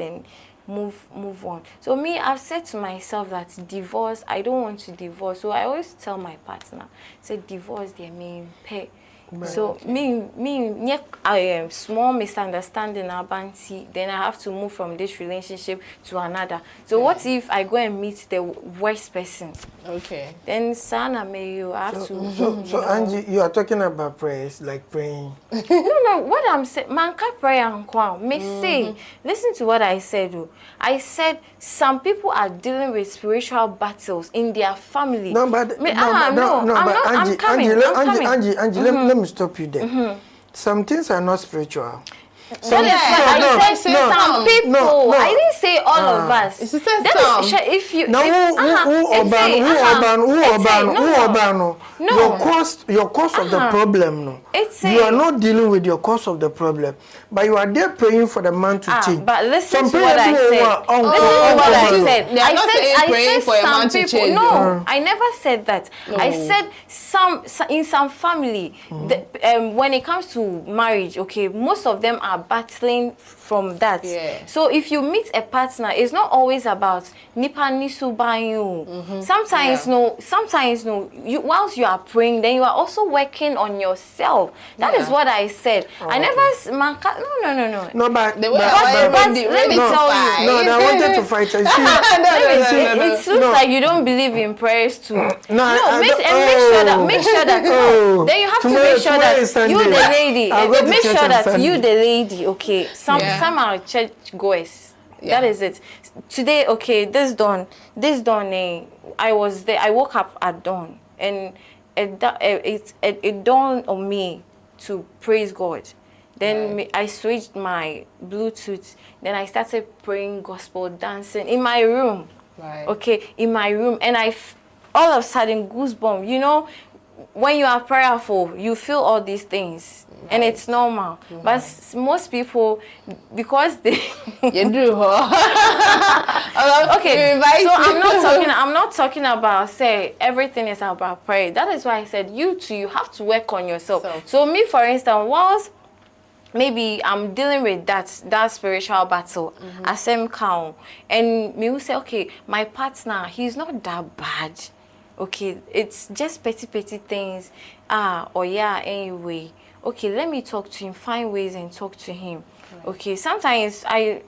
and move on? So me, I've said to myself that divorce, I don't want to divorce. So I always tell my partner, say divorce their main pay. Right. So I am small misunderstanding abanti, then I have to move from this relationship to another. So what if I go and meet the worst person? Okay. Then Sana may you have to. So Angie, you are talking about prayers, like praying. No. What I'm saying, man can't pray and kwam. Me say, listen to what I said. I said some people are dealing with spiritual battles in their family. No, but Angie, let me stop you there. Some things are not spiritual. Some people. I didn't say all of us. She said some. If you your cause of the problem, no. You are not dealing with your cause of the problem, but you are there praying for the man to change. But listen to what I said. I said some people. No, I never said that. I said in some family, when it comes to marriage, okay, most of them are battling from that. Yeah. So if you meet a partner, it's not always about nipa nisu banyu. Sometimes no. Whilst you are praying, then you are also working on yourself. That is what I said. I never no. No, but let me tell you. No, I wanted to fight. It looks like you don't believe in prayers too. Make sure that then you have to make sure that you the lady. Make sure that you the lady. Okay. Some are church goers. That is it. Today, okay, this dawn, I was there. I woke up at dawn, and it dawned on me to praise God. Then I switched my Bluetooth. Then I started praying gospel, dancing in my room. Right. Okay, in my room, and all of a sudden goosebumps. You know, when you are prayerful, you feel all these things. Right. And it's normal. But most people, because they you do. Okay, so I'm not talking about say everything is about prayer. That is why I said you have to work on yourself. So me, for instance, whilst maybe I'm dealing with that spiritual battle, asem count, and me will say, okay, my partner, he's not that bad. Okay, it's just petty things. Anyway. Okay, let me talk to him, find ways and talk to him. Right. Okay, sometimes I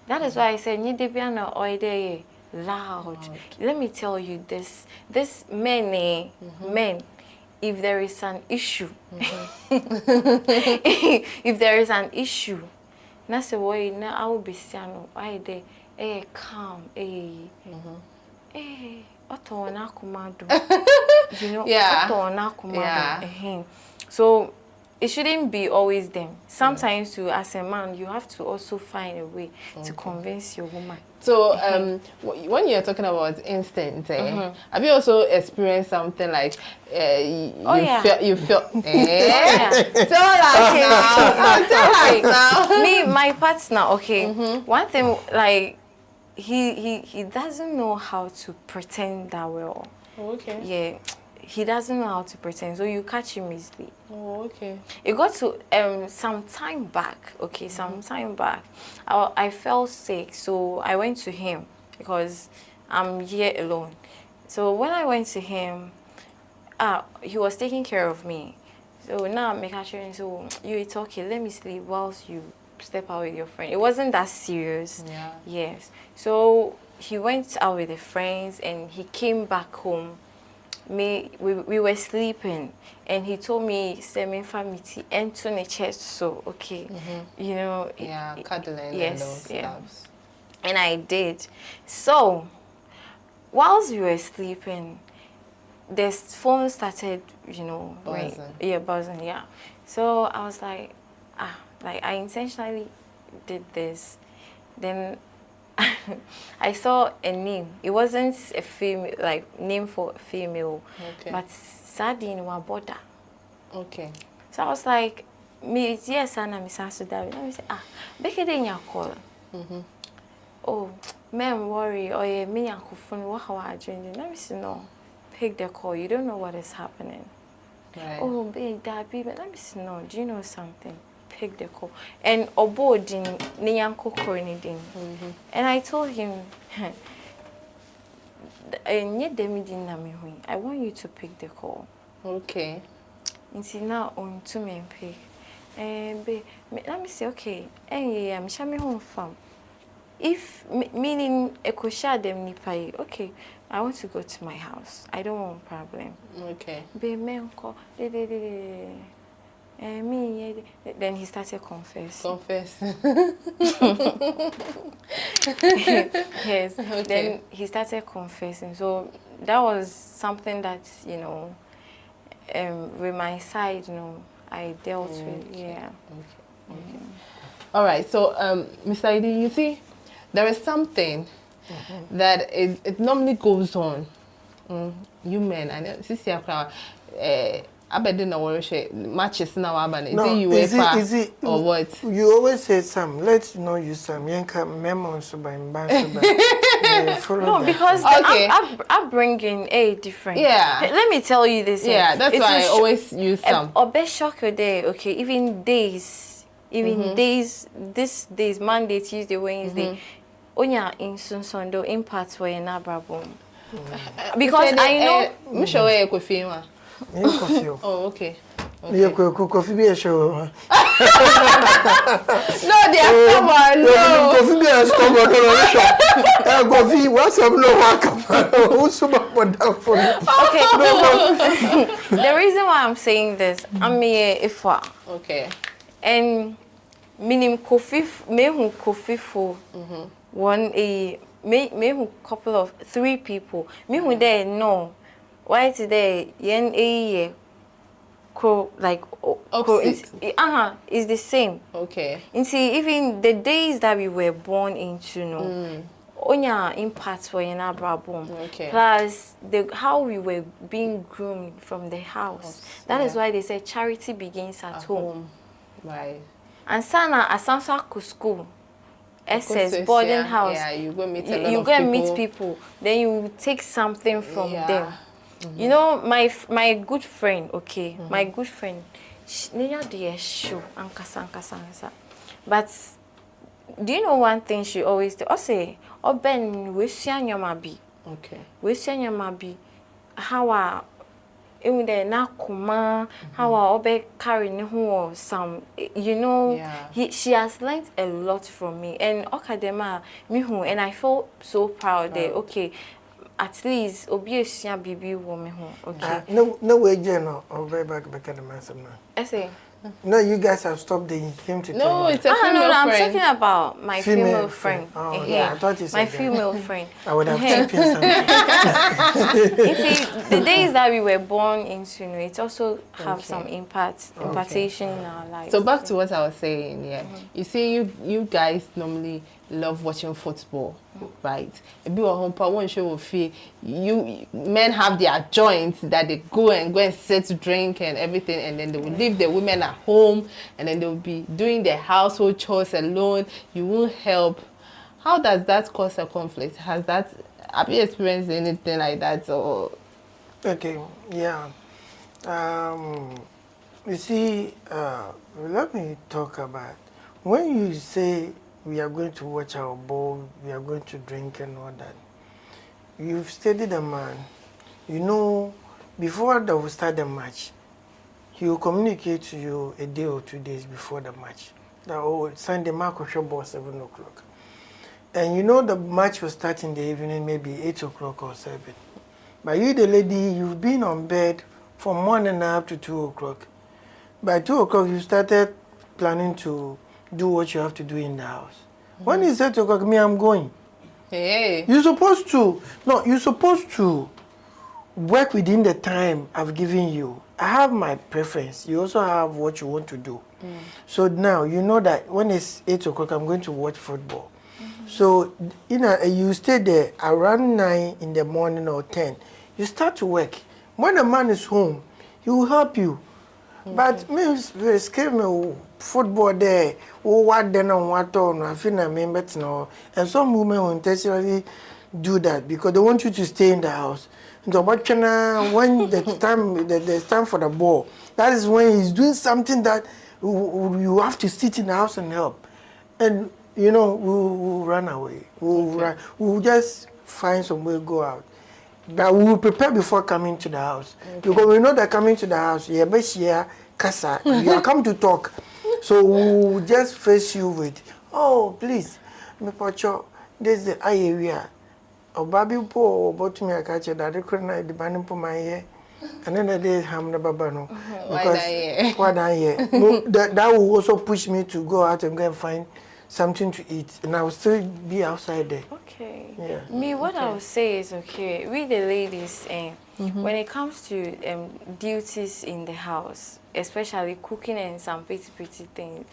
that is why I said loud. Let me tell you this men, if there is an issue, if there is an issue, that's the way now I will be calm, you know, So it shouldn't be always them. Sometimes you, as a man, you have to also find a way to convince your woman. So when you're talking about instinct, have you also experienced something like you felt Tell us now. Me, my partner, okay. One thing, like, he doesn't know how to pretend that well. Oh, okay. Yeah, he doesn't know how to pretend, so you catch him easily. Oh, okay. It got to some time back. Okay, some time back, I felt sick, so I went to him because I'm here alone. So when I went to him, he was taking care of me. So now I'm making so it's okay. Let me sleep whilst you step out with your friend. It wasn't that serious. Yeah. Yes. So he went out with the friends and he came back home. We were sleeping and he told me semi family enter the chest. So okay, you know. Cuddling. Yes. And those stuffs. And I did. So whilst we were sleeping, the phone started, buzzing. Buzzing, yeah. So I was like, like I intentionally did this. Then I saw a name. It wasn't a female, like name for a female, but Sardine wa border. Okay. So I was like, me yes, and I'm Sasu David. I said, Becky de nya call. Oh, ma'am, worry. Oh yeah, me nya phone. What how are you doing? Let me see. No, pick the call. You don't know what is happening. Right. Oh, big Daddy, but let me see. No, do you know something? Pick the call. And Obo didn't Nyanko anything. And I told him, I want you to pick the call. Okay. And see now on to me and pick. And let me say, okay, I'm shaming home farm. If meaning a kosha them nipai, okay, I want to go to my house. I don't want problem. Okay. Be men call me. Then he started confessing. Yes. Okay. Then he started confessing. So that was something that with my side, I dealt with. Yeah. Okay. All right. So, Mr. Idi, you see, there is something that it normally goes on. You men, and this year, I bet you know matches now. Is it or what? You always say some. Let's know you some. Yanka memo so by no, because upbringing different. Yeah. Let me tell you this. Yeah, that's why I always use some. Or best shock your day. Okay, even days, days. This days Monday, Tuesday, Wednesday. Onya in Sunsondo impacts were in Abrabom. Because I know. Oh, okay. You coffee be a show. No, they are stubborn. No, coffee be a stubborn. Coffee, what's up? No, who's so much for you? Okay. The reason why I'm saying this, I'm here if okay. And meaning coffee, me who coffee for one me who couple of 3 people. Me who there no. Why today yen like it's the same. Okay. And see, even the days that we were born into onya impacts were in our bone. Okay. Plus how we were being groomed from the house. That is why they say charity begins at home. Right. And sana asansa ku school. SS boarding house. Yeah, you go meet a lot you of go and people. meet people. Then you take something from them. You know, my good friend, okay, my good friend, but do you know one thing she always do? I say, "Oh Ben, we see your mabi." Okay. We see your mabi. How are even there na kuma? How are obe carrying who some? You know, she has learned a lot from me, and Okadema me who, and I feel so proud that okay. At least obviously baby woman okay. No way, Jenna, or way back at the master now. I say. No, you guys have stopped the him to no, it's a female I'm friend. talking about my female friend. Oh, yeah, I thought you said my female friend. I would have chipped something. You see, the days that we were born into, it also have some impartation in our lives. So back to what I was saying, you see, you guys normally love watching football, right? If you are home, one show will feel you men have their joints that they go and sit, drink and everything, and then they will leave the women at home, and then they will be doing their household chores alone. You won't help. How does that cause a conflict? Have you experienced anything like that? Or okay, yeah. You see, let me talk about when you say we are going to watch our ball, we are going to drink and all that. You've studied a man. You know, before they will start the match, he will communicate to you a day or 2 days before the match. That Sunday, Marco show ball 7 o'clock. And you know the match will start in the evening, maybe 8 o'clock or 7. But you, the lady, you've been on bed from morning up to 2 o'clock. By 2 o'clock, you started planning to do what you have to do in the house. When it's 8 o'clock, me, I'm going. Hey. You're supposed to. No, you're supposed to work within the time I've given you. I have my preference. You also have what you want to do. So now you know that when it's 8 o'clock, I'm going to watch football. So you stay there around 9 in the morning or 10. You start to work. When a man is home, he will help you. But me, football there, what then on what on, I feel I mean, but no. And some women will intentionally do that because they want you to stay in the house. So when there's time for the ball, that is when he's doing something that you have to sit in the house and help. And we'll run away. We'll just find some way to go out. But we will prepare before coming to the house. Because we know that coming to the house, you are come to talk. So we'll just face you with, oh, please, me pacho, this is the area. O baby po, but me I catch that the current the banning for my hair. And then the day ham the baba no. Because why that will also push me to go out and go and find something to eat, and I will still be outside there. Okay. Yeah. Me, what I would say is, okay, we the ladies, when it comes to duties in the house, especially cooking and some pretty things,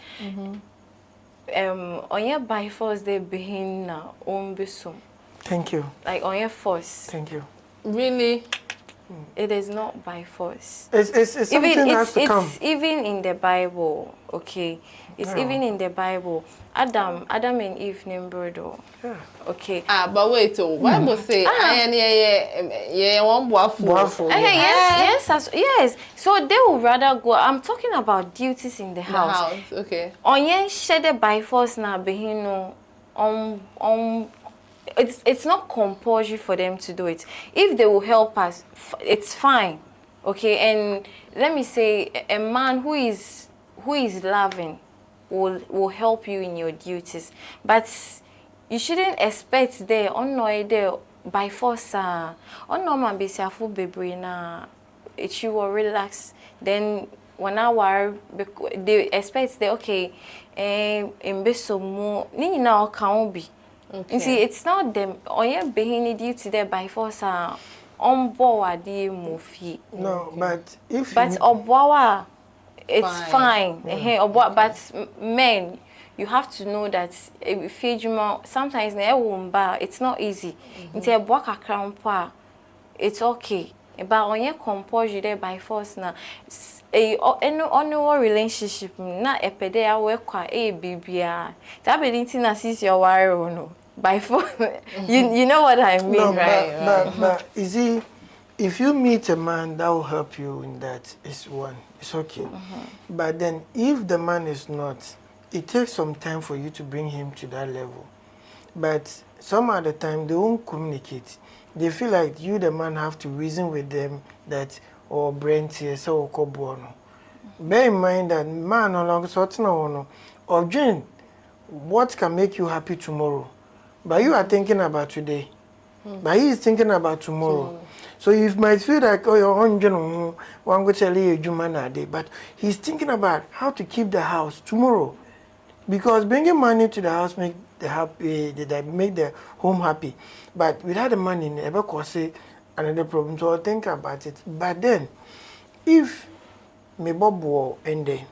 on your by force they being on besum. Thank you. Like on your force. Thank you. Really? It is not by force. It's something that has to come. It's even in the Bible, okay? It's even in the Bible. Adam and Eve named brother. Yeah. Okay. But wait, Bible say, one boafu. Yes. So they would rather go. I'm talking about duties in the house. Okay. Onye shede by force na behino it's not compulsory for them to do it. If they will help us, it's fine. Okay, and let me say a man who is loving will help you in your duties. But you shouldn't expect there by force on no man be safu bebre na it you will relax. Then 1 hour they expect they okay in beso mo ni na can be. Okay. You see, it's not them. Onye behini duty there by force on board the movie. No, but if Obwawa, it's fine. Yeah. But men, you have to know that sometimes it's not easy. It's okay. But on your compulsory there by force now. Any relationship na epede ya work bibia. That be anything that is your worry no. By force, you know what I mean, no, right? But you see, if you meet a man that will help you in that, it's okay. But then if the man is not, it takes some time for you to bring him to that level. But some other time they won't communicate. They feel like you, the man, have to reason with them that Brent here, so Kobuano. Bear in mind that man no longer sorting or Jane, what can make you happy tomorrow? But you are thinking about today. But he is thinking about tomorrow. So you might feel like, oh, you're on Jane, one go tell you a day. But he's thinking about how to keep the house tomorrow. Because bringing money to the house make make the home happy. But without the money, never cause another problem. So think about it. But then, if me bobo ende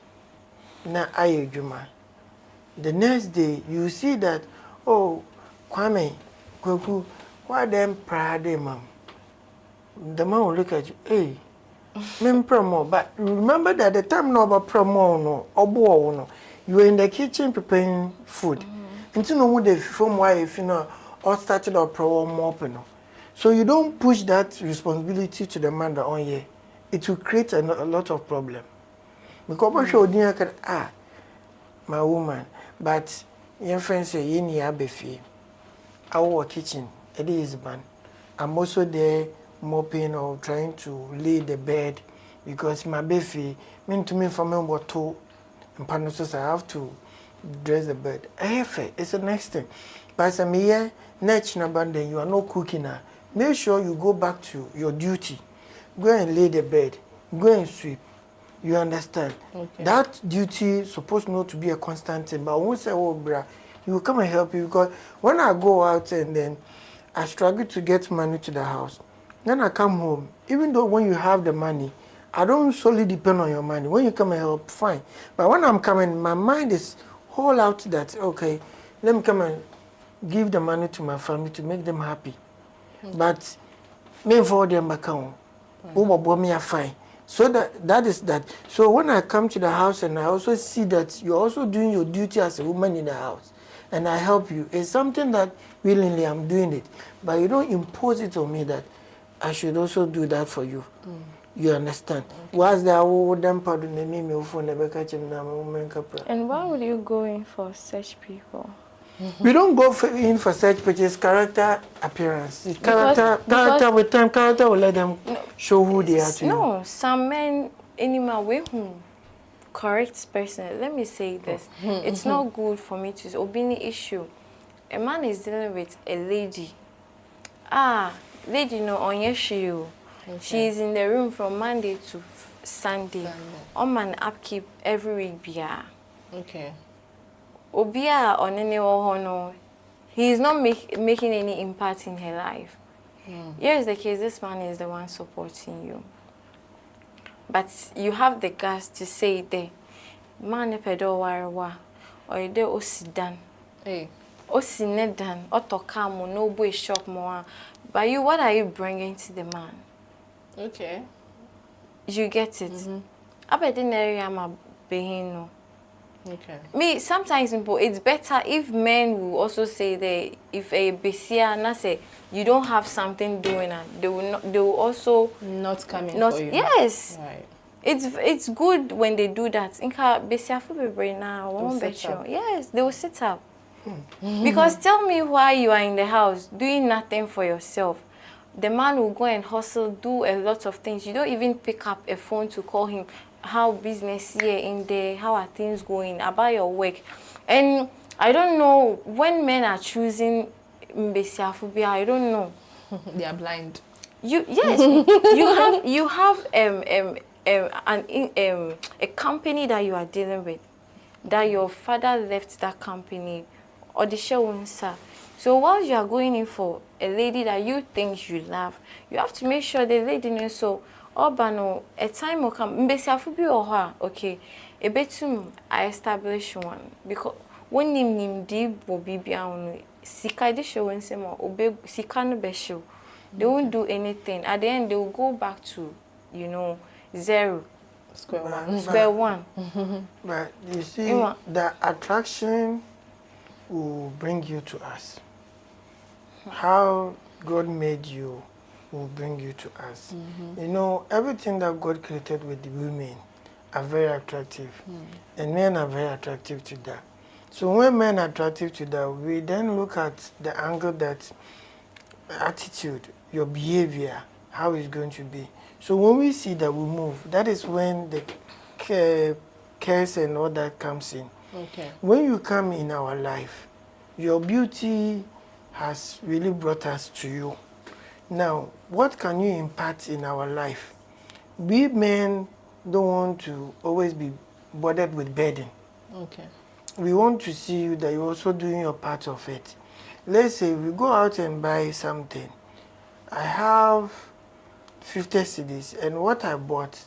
na aye juma, the next day you see that, oh, Kwame, Kweku, why them proud mom? The man will look at you, hey, men promo. But remember that the time no about promo no, obo no, you were in the kitchen preparing food. Until no one from why if you know or started or pro mopping. So you don't push that responsibility to the man that on here. It will create a lot of problem. Because I show you my woman, but your friends say you need a buffet. Our kitchen, it is ban. I'm also there mopping or trying to lay the bed because my buffet mean to me from me what two and panosos I have to dress the bed. It's the next thing. But some here, next number then you are not cooking now. Make sure you go back to your duty. Go and lay the bed. Go and sweep. You understand? Okay. That duty supposed not to be a constant thing. But once I will He will come and help you because when I go out and then I struggle to get money to the house, then I come home. Even though when you have the money, I don't solely depend on your money. When you come and help, fine. But when I'm coming, my mind is all out that, okay, let me come and give the money to my family to make them happy. But me for them back home, me are fine. So that is that. So when I come to the house and I also see that you're also doing your duty as a woman in the house, and I help you, it's something that willingly I'm doing it. But you don't impose it on me that I should also do that for you. You understand? Was there And why would you go in for such people? We don't go in for such pictures, character appearance. Character with time, character will let them show who they are to you. No, some men, anyway, with whom correct person, let me say this. It's not good for me to obey issue. A man is dealing with a lady. Lady no on your shoe. She is in the room from Monday to Sunday. On man upkeep every week bia. Okay. Obia on any no, he is not making any impact in her life. Here's the case, this man is the one supporting you. But you have the guts to say there, man pedo warwa, or de osidan. Hey. Osinedan, otokamo, no boy shop more. But you, what are you bringing to the man? Okay. You get it. I bet in area I'm being. Okay. Me, sometimes it's better if men will also say that if a besia na say you don't have something doing it, they will also not coming not for you. Yes. Right. It's good when they do that. Inka besia for be now won't bet you. Yes, they will sit up. Because tell me why you are in the house doing nothing for yourself. The man will go and hustle, do a lot of things. You don't even pick up a phone to call him. How business here in there, how are things going, about your work. And I don't know, when men are choosing mbesiafobia, I don't know. They are blind. You have a company that you are dealing with, that your father left that company, or the show. So while you are going in for a lady that you think you love, you have to make sure the lady knows. So Obano, a time will come. Mbesiafubi or her, okay. A betum I establish one because when nim deep will be beyond Sika de show and some obey Sikano be show. They won't do anything. At the end they will go back to, zero. Square one. But you see, the attraction will bring you to us. How God made you will bring you to us. Everything that God created with the women are very attractive. And men are very attractive to that. So when men are attractive to that, we then look at the angle that attitude, your behavior, how it's going to be. So when we see that we move, that is when the cares and all that comes in. Okay. When you come in our life, your beauty has really brought us to you. Now, what can you impart in our life? We men don't want to always be bothered with burden. Okay. We want to see you that you're also doing your part of it. Let's say we go out and buy something. I have 50 cedis, and what I bought,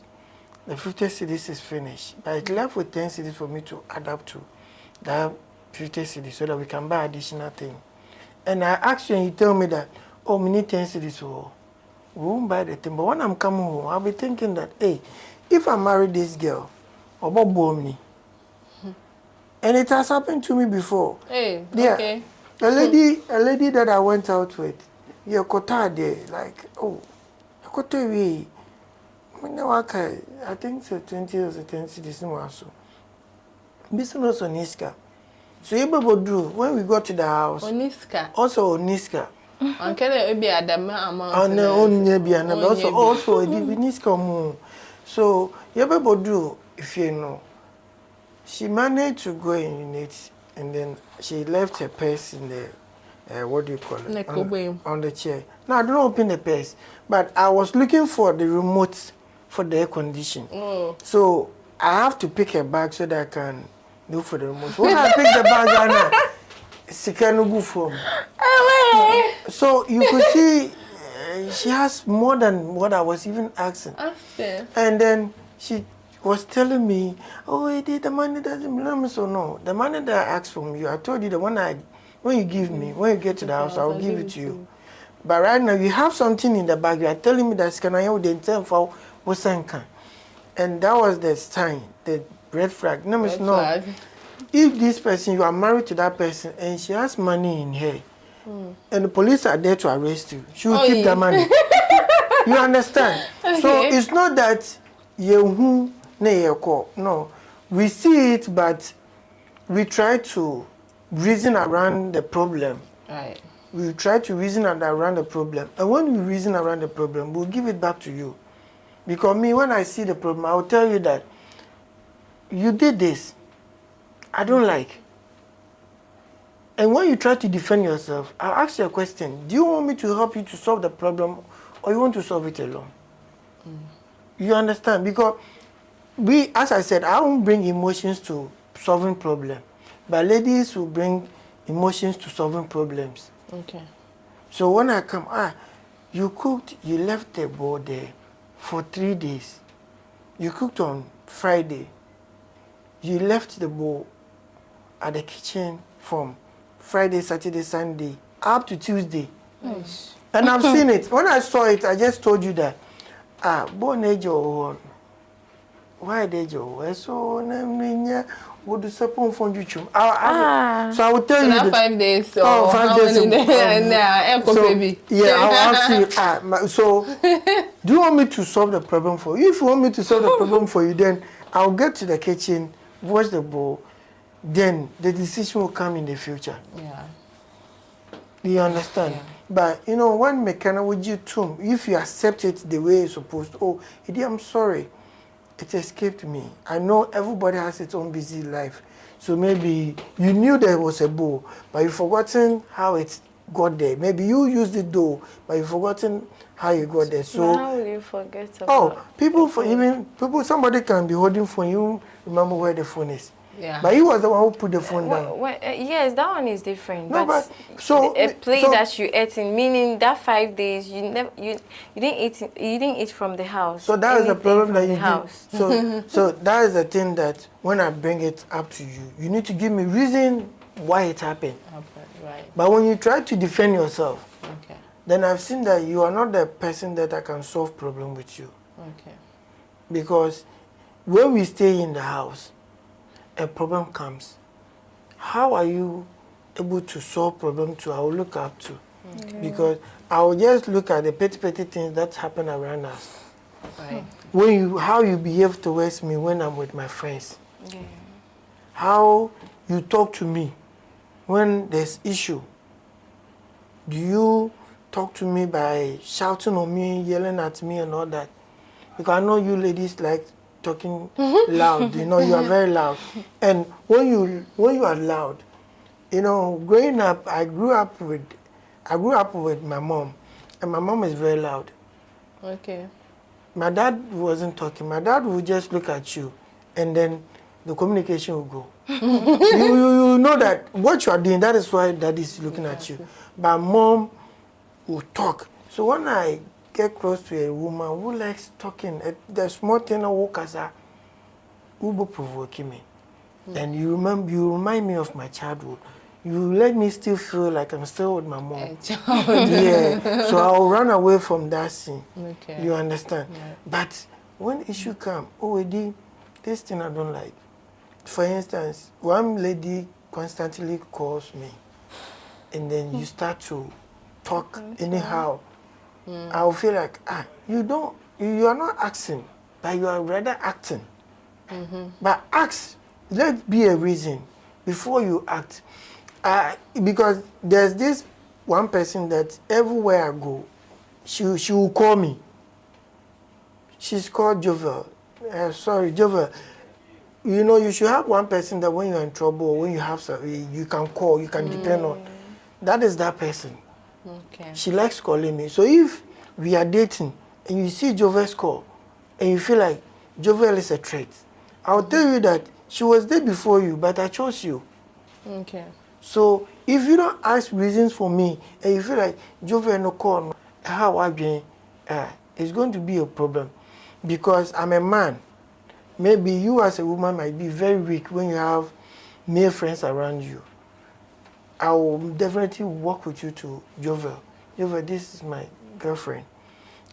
the 50 cedis is finished. But it's left with 10 cedis for me to adapt to that 50 cedis so that we can buy additional thing. And I ask you and you tell me that, oh, we need 10 cedis, so we won't buy the thing. But when I'm coming home, I'll be thinking that, hey, if I marry this girl, or me, and it has happened to me before. Hey, yeah. Okay. A lady that I went out with, kota there, like, oh, kota we, I think so 20 or 10 cedis no also. Business on Niska. So when we got to the house, Oniska. Also Oniska. Ankele be adama amount. Also Oniska mo. So if you know, she managed to go in it, and then she left her purse in the what do you call it? On the chair. Now I don't open the purse, but I was looking for the remote for the air condition. Oh. So I have to pick a bag so that I can look for the remote. So when I pick the bag, Sikanugu from. So you could see she has more than what I was even asking. And then she was telling me, oh, the money doesn't belong. So no, the money that I asked from you, I told you the one when you give me, when you get to the house, I'll give it to you. But right now, you have something in the bag. You are telling me that Skanaya would intend for Wasanka. And that was the sign, the red flag. No, Miss No. If this person, you are married to that person, and she has money in her, and the police are there to arrest you, she will keep the money. You understand? Okay. So it's not that you no. We see it, but we try to reason around the problem. Right. We try to reason around the problem. And when we reason around the problem, we'll give it back to you. Because me, when I see the problem, I'll tell you that you did this. I don't like. And when you try to defend yourself, I'll ask you a question. Do you want me to help you to solve the problem, or you want to solve it alone? You understand? Because we, as I said, I won't bring emotions to solving problems. But ladies will bring emotions to solving problems. Okay. So when I come, you cooked, you left the bowl there for 3 days. You cooked on Friday. You left the bowl at the kitchen from Friday, Saturday, Sunday, up to Tuesday. Nice. And I've seen it. When I saw it, I just told you that, why did you? So, so I will tell you. 5 days. So 5 days. I'll ask you. So, do you want me to solve the problem for you? If you want me to solve the problem for you, then I'll get to the kitchen, wash the bowl. Then the decision will come in the future. Yeah. You understand? Yeah. But you know, when mechanic would you too, if you accept it the way it's supposed to, oh, I'm sorry, it escaped me. I know everybody has its own busy life. So maybe you knew there was a bowl, but you've forgotten how it got there. Maybe you used it though, but you've forgotten how you got there. So how will you forget about somebody can be holding phone, you remember where the phone is. Yeah. But he was the one who put the phone down. Yes, that one is different. No, but so a plate that you ate in, meaning that 5 days you didn't eat from the house. So that is the problem that you house. So that is the thing that when I bring it up to you, you need to give me reason why it happened. Okay, right. But when you try to defend yourself, okay, then I've seen that you are not the person that I can solve problem with you. Okay. Because when we stay in the house, a problem comes. How are you able to solve problem to? I will look up to. Okay. Because I will just look at the petty things that happen around us. Right. How you behave towards me when I'm with my friends. Yeah. How you talk to me when there's issue. Do you talk to me by shouting on me, yelling at me and all that? Because I know you ladies like talking loud, you are very loud. And when you are loud, growing up, I grew up with my mom, and my mom is very loud. Okay. My dad wasn't talking. My dad would just look at you, and then the communication will go. you know that what you are doing, that is why dad is looking at you. But mom will talk. So when I get close to a woman who likes talking, the small thing I walk as a will provoke me. And you remind me of my childhood. You let me still feel like I'm still with my mom. Yeah. So I'll run away from that scene. Okay. You understand? Yeah. But when issue come, this thing I don't like. For instance, one lady constantly calls me, and then you start to talk anyhow. I'll feel like, you are not asking, but you are rather acting. But ask, let be a reason before you act. Because there's this one person that everywhere I go, she will call me. She's called Jovel. Sorry, Jovel. You should have one person that when you're in trouble or when you have something, you can call, you can depend on. That is that person. Okay. She likes calling me. So if we are dating and you see Jovel's call and you feel like Jovel is a threat, I'll tell you that she was there before you, but I chose you. Okay. So if you don't ask reasons for me, and you feel like Jovel no call, how I been, it's going to be a problem, because I'm a man. Maybe you as a woman might be very weak when you have male friends around you. I will definitely work with you to Jovel. Jovel, this is my girlfriend.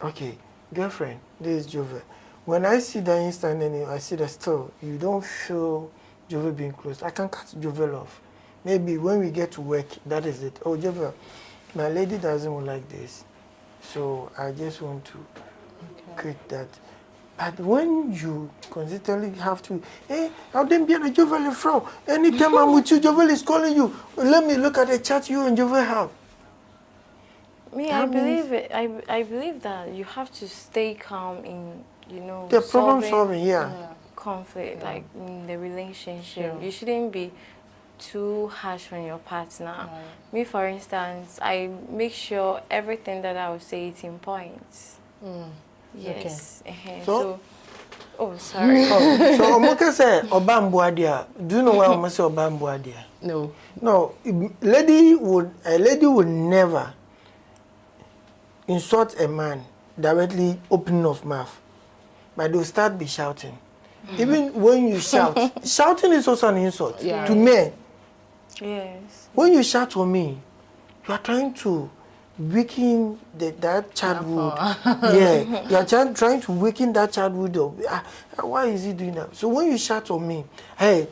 Okay, girlfriend, this is Jovel. When I see that instant and I see that still you don't feel Jovel being close, I can cut Jovel off. Maybe when we get to work, that is it. Oh, Jovel, my lady doesn't like this, so I just want to quit that. But when you consistently have to, hey, how them be a Jovel from? Anytime I'm with you, Jovel is calling you. Let me look at the chat you and Jovel have. Me, I believe it. I believe that you have to stay calm in, you know, The problem solving, yeah. conflict, like in the relationship. Sure. You shouldn't be too harsh on your partner. Me, for instance, I make sure everything that I will say is in points. Yes. So, oh, sorry. So Omoka say Obambuadia. Do you know why Omoka say Obambuadia? No. No, a lady would never insult a man directly, opening of mouth, but they'll start be shouting. Even when you shout, shouting is also an insult to men. Yes. When you shout on me, you are trying to weaken that childhood. Yeah, you are trying to weaken that childhood. Why is he doing that? So when you shout on me, hey,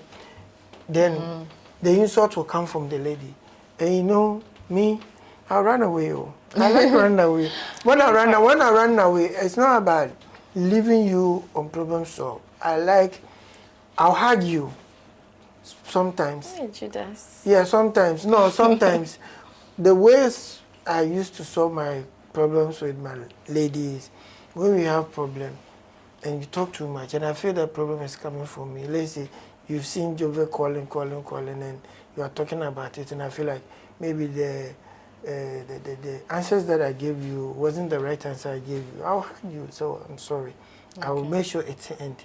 then the insult will come from the lady. And you know, me, I'll run away. Oh. I like running away. When I run away, it's not about leaving you on problem solve. I'll hug you sometimes. Hey, Judas. Yeah, sometimes. No, sometimes. The ways I used to solve my problems with my ladies, when we have problem and you talk too much, and I feel that problem is coming from me. Let's say you've seen Jovel calling, and you are talking about it, and I feel like maybe the answers that I gave you wasn't the right answer I gave you. I'll hug you, so I'm sorry. Okay. I will make sure it's an end.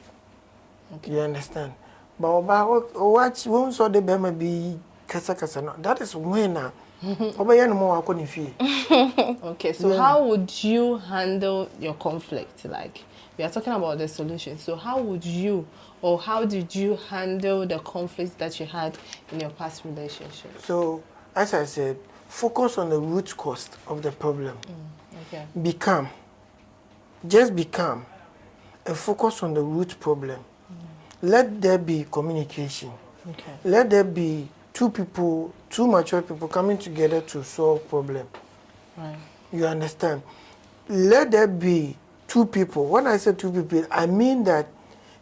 Okay. You understand? But watch when saw the bema be kasa no. That is when Okay, so how would you handle your conflict? Like, we are talking about the solution. So how would you, or how did you handle the conflicts that you had in your past relationship? So, as I said, focus on the root cause of the problem. Okay. Be calm. Just be calm and focus on the root problem. Let there be communication. Okay. Let there be two mature people coming together to solve problem. Right. You understand? Let there be two people. When I say two people, I mean that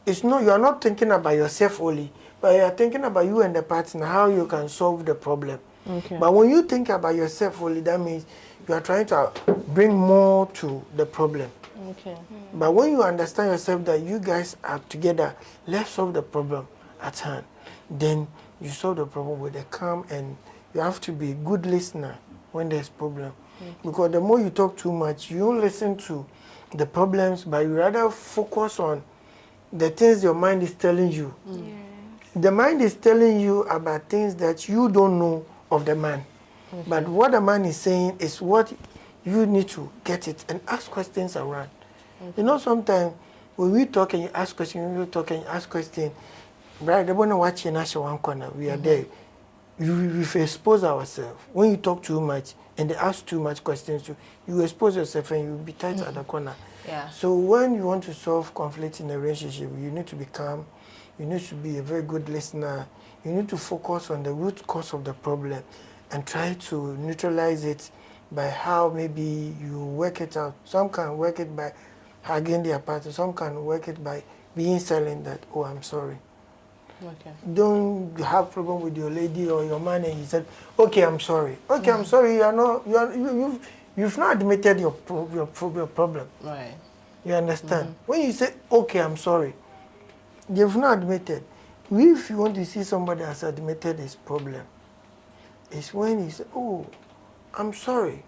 it's not, you are not thinking about yourself only, but you are thinking about you and the partner, how you can solve the problem. Okay. But when you think about yourself only, that means you are trying to bring more to the problem. Okay. But when you understand yourself that you guys are together, let's solve the problem at hand, then you solve the problem with a calm, and you have to be a good listener when there's problem. Because the more you talk too much, you don't listen to the problems, but you rather focus on the things your mind is telling you. The mind is telling you about things that you don't know of the man. But what the man is saying is what you need to get it and ask questions around. You know, sometimes when we talk and you ask questions, when you talk and you ask questions, right, they want to watch in one corner. We are there. We've exposed ourselves. When you talk too much and they ask too much questions, you expose yourself and you'll be tight at the corner. Yeah. So when you want to solve conflict in a relationship, you need to be calm. You need to be a very good listener. You need to focus on the root cause of the problem and try to neutralize it by how maybe you work it out. Some can work it by hugging their partner. Some can work it by being silent that, oh, I'm sorry. Okay. Don't have problem with your lady or your man and you said, okay, I'm sorry. Okay, I'm sorry. You've not admitted your problem. Right. You understand? When you say, okay, I'm sorry, you've not admitted. If you want to see somebody has admitted his problem, it's when he says, oh, I'm sorry.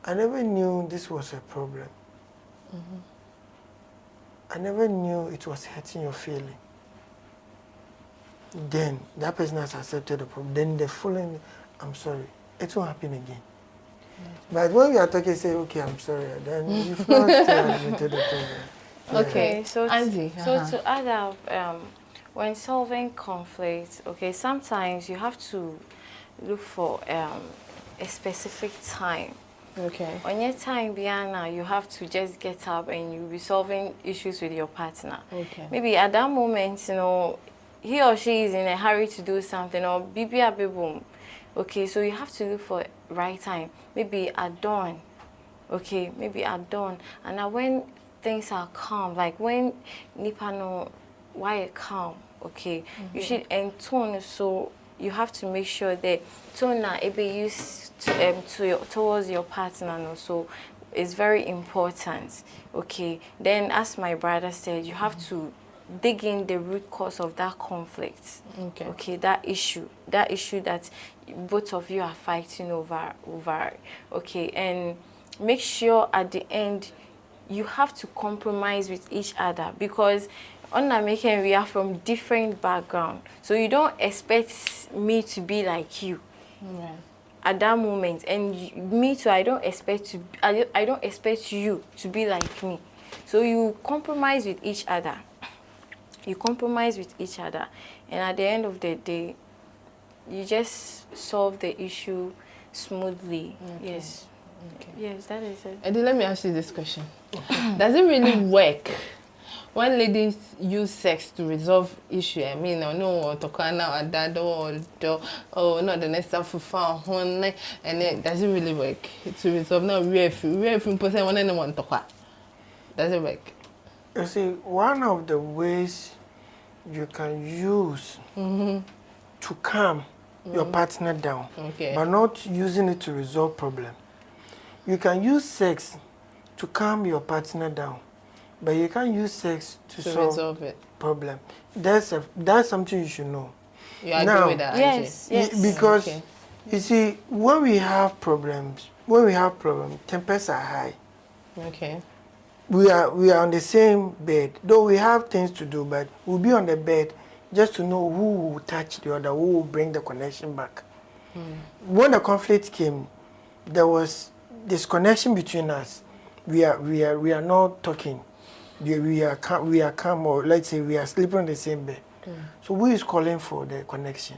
I never knew this was a problem. I never knew it was hurting your feeling. then that person has accepted the problem. Then the following, I'm sorry, it won't happen again. But when we are talking, say, okay, I'm sorry, then you've not still admitted the problem. Okay, so Angie. to add up, when solving conflict, okay, sometimes you have to look for a specific time. Okay. On your time, Biana, you have to just get up and you'll be solving issues with your partner. Okay. Maybe at that moment, you know, he or she is in a hurry to do something, or boom. Okay, so you have to look for right time. Maybe at dawn. Okay, maybe at dawn. And now when things are calm, like when Nipa know why it calm, okay, you should tone, so you have to make sure that tone it be used towards your partner, no? So it's very important. Okay, then as my brother said, you have to dig in the root cause of that conflict. Okay, that issue that both of you are fighting over. Okay, and make sure at the end you have to compromise with each other, because on American we are from different background, so you don't expect me to be like you at that moment, and me too, I don't expect you to be like me. So you compromise with each other. And at the end of the day, you just solve the issue smoothly. Yes. Okay. Yes, that is it. And then let me ask you this question. Does it really work when ladies use sex to resolve issue? I mean, no, tokana or dad or not the next stuff for fun, and then does it really work to resolve? No, we have person one and one talk. Does it work? You see, one of the ways you can use to calm your partner down, but not using it to resolve problem. You can use sex to calm your partner down, but you can't use sex to solve it problem. That's something you should know. You agree with that? Yes, yes. Because you see, when we have problems, tempers are high. Okay. We are on the same bed, though we have things to do, but we'll be on the bed just to know who will touch the other, who will bring the connection back. When the conflict came, there was disconnection between us. We are not talking. We are calm, or let's say we are sleeping in the same bed. So who is calling for the connection?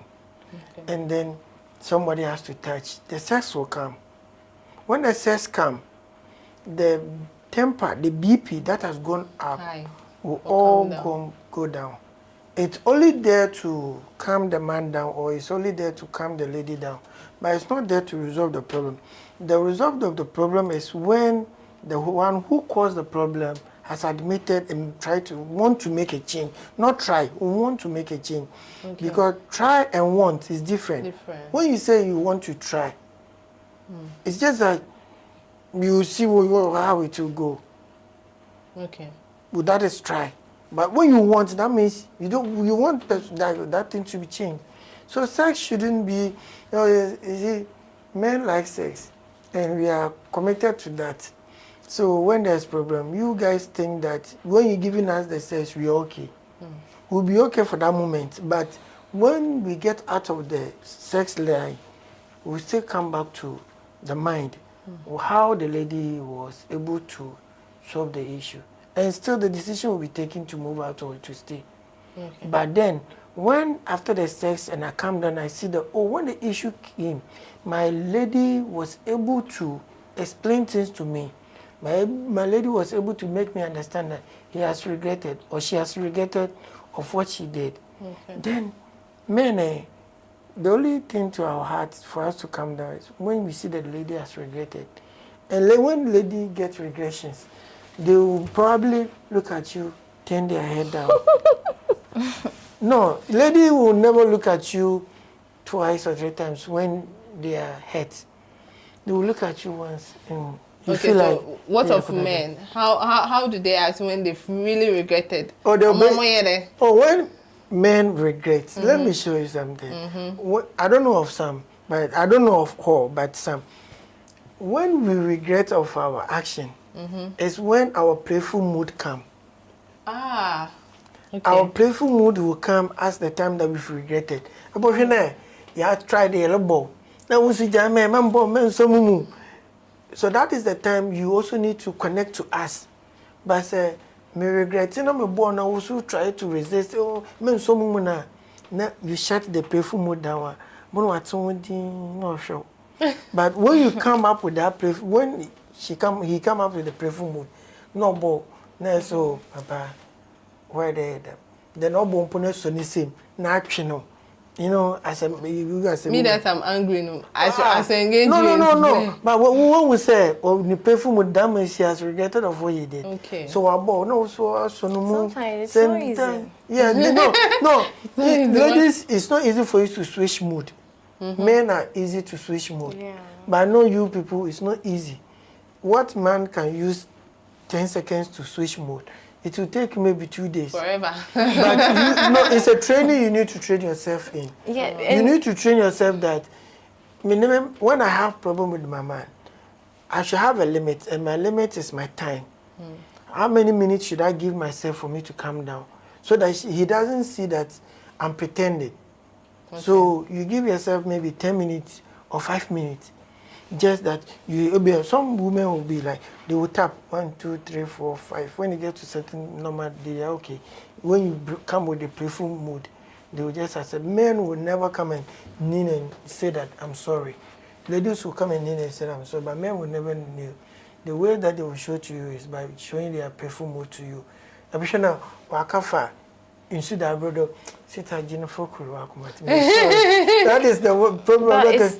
And then somebody has to touch. The sex will come. When the sex come, the temper, the BP that has gone up will all go down. It's only there to calm the man down, or it's only there to calm the lady down, but it's not there to resolve the problem. The result of the problem is when the one who caused the problem has admitted and want to make a change. Not try, want to make a change. Because try and want is different. When you say you want to try, it's just like you see how it will go. Okay. Well, that is try. But when you want, that means you want that thing to be changed. So sex shouldn't be, you see, men like sex, and we are committed to that. So when there's problem, you guys think that when you're giving us the sex, we're okay. We'll be okay for that moment. But when we get out of the sex line, we'll still come back to the mind, how the lady was able to solve the issue. And still the decision will be taken to move out or to stay. But then, when after the sex and I come down, I see that, when the issue came, my lady was able to explain things to me. My lady was able to make me understand that he has regretted, or she has regretted of what she did. Then, men, the only thing to our hearts for us to come down is when we see that the lady has regretted. And when the lady gets regressions, they will probably look at you, turn their head down. No, lady will never look at you twice or 3 times when they are hurt. They will look at you once and you feel so like... What of men? How do they act when they've really regretted? When men regret, let me show you something. I don't know of some, but I don't know of all, but some. When we regret of our action, is when our playful mood comes. Our playful mood will come as the time that we've regretted. But you tried a little. Now, so that is the time you also need to connect to us. But say, me regretting, I'm born. I also try to resist. Oh, men so muna. Now you shut the playful mood down. But what's no show. But when you come up with that playful, when he come up with the playful mood, no bo, no so papa, where they then no bo pone so ni same na chino. You know, as a me that I'm angry no. I engage no. But when we say oh the playful mood damage she has regretted of what he did. Okay. So about no so no more. Sometimes it's so easy. Yeah, no. Ladies, it's not easy for you to switch mood. Men are easy to switch mode. Yeah. But I know you people, it's not easy. What man can use 10 seconds to switch mode? It will take maybe 2 days. Forever. But it's a training you need to train yourself in. Yeah. You need to train yourself that minimum, when I have problem with my man, I should have a limit, and my limit is my time. How many minutes should I give myself for me to calm down? So that he doesn't see that I'm pretending. Okay. So you give yourself maybe 10 minutes or 5 minutes. Just that some women will be like, they will tap 1, 2, 3, 4, 5. When you get to certain number, they are okay. When you come with a playful mood, they will just accept. Men will never come and kneel and say that I'm sorry. Ladies will come and kneel and say I'm sorry, but men will never kneel. The way that they will show to you is by showing their playful mood to you. Abishana wakafa. That brother, that is the problem. But it's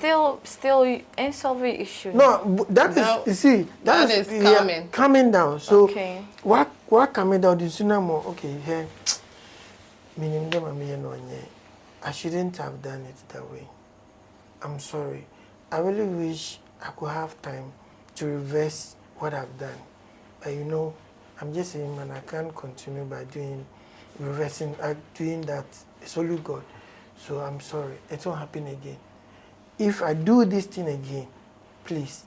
still unsolved issue. No, that is, you see, that is coming. Coming down. So, okay. What coming down is more, okay, here, meaning I shouldn't have done it that way. I'm sorry. I really wish I could have time to reverse what I've done. But you know, I'm just saying, man, I can't continue by reversing, doing that. It's only God. So I'm sorry. It won't happen again. If I do this thing again, please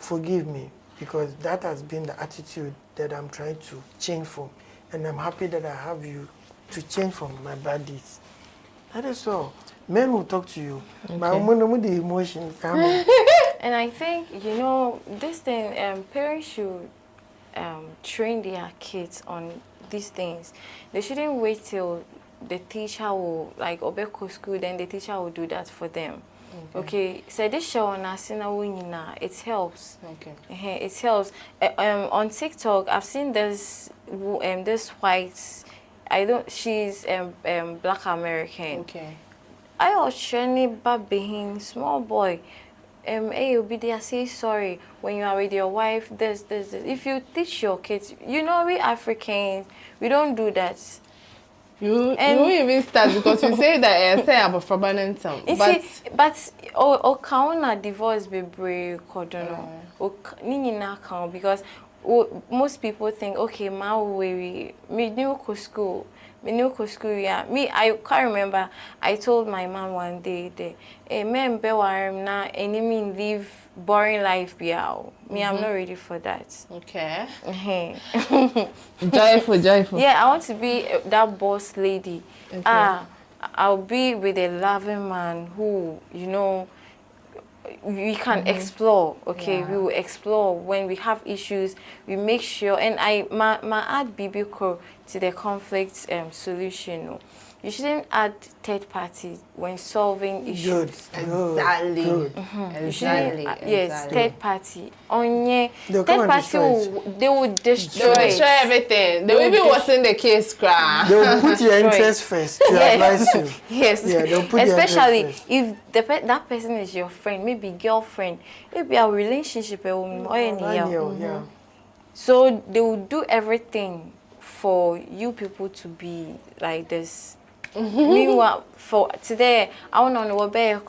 forgive me, because that has been the attitude that I'm trying to change from. And I'm happy that I have you to change from my bad deeds. That is all. Men will talk to you. Okay. But the emotions coming. And I think, you know, this thing, parents should train their kids on these things. They shouldn't wait till the teacher will, like, obeko school, then the teacher will do that for them. Okay. So this show on Asina, it helps. Okay. It helps. On TikTok, I've seen this white. She's Black American. Okay. I was training baby, small boy. Hey, you'll be there, say sorry when you are with your wife, this. If you teach your kids, you know, we Africans, we don't do that. You even start because you say that say about permanent time. But can't divorce be brave, because most people think, okay, my way me new school. Yeah. Me, I can't remember. I told my mom one day, "Hey, me na enemy live boring life biao. Me, I'm not ready for that." Okay. Joyful. Yeah, I want to be that boss lady. Okay. I'll be with a loving man who, you know, we can explore. Okay, yeah. We will explore when we have issues. We make sure, and my add BB to the conflict solution. You shouldn't add third party when solving issues. Exactly. Exactly. Yes, third party. Third party they will destroy everything. They will be worsen the case. They will put your interest first to advise you. Yes. Yeah, they'll put especially if that person is your friend, maybe girlfriend, maybe a relationship. So they will do everything for you people to be like this. Meanwhile, for today, I want to know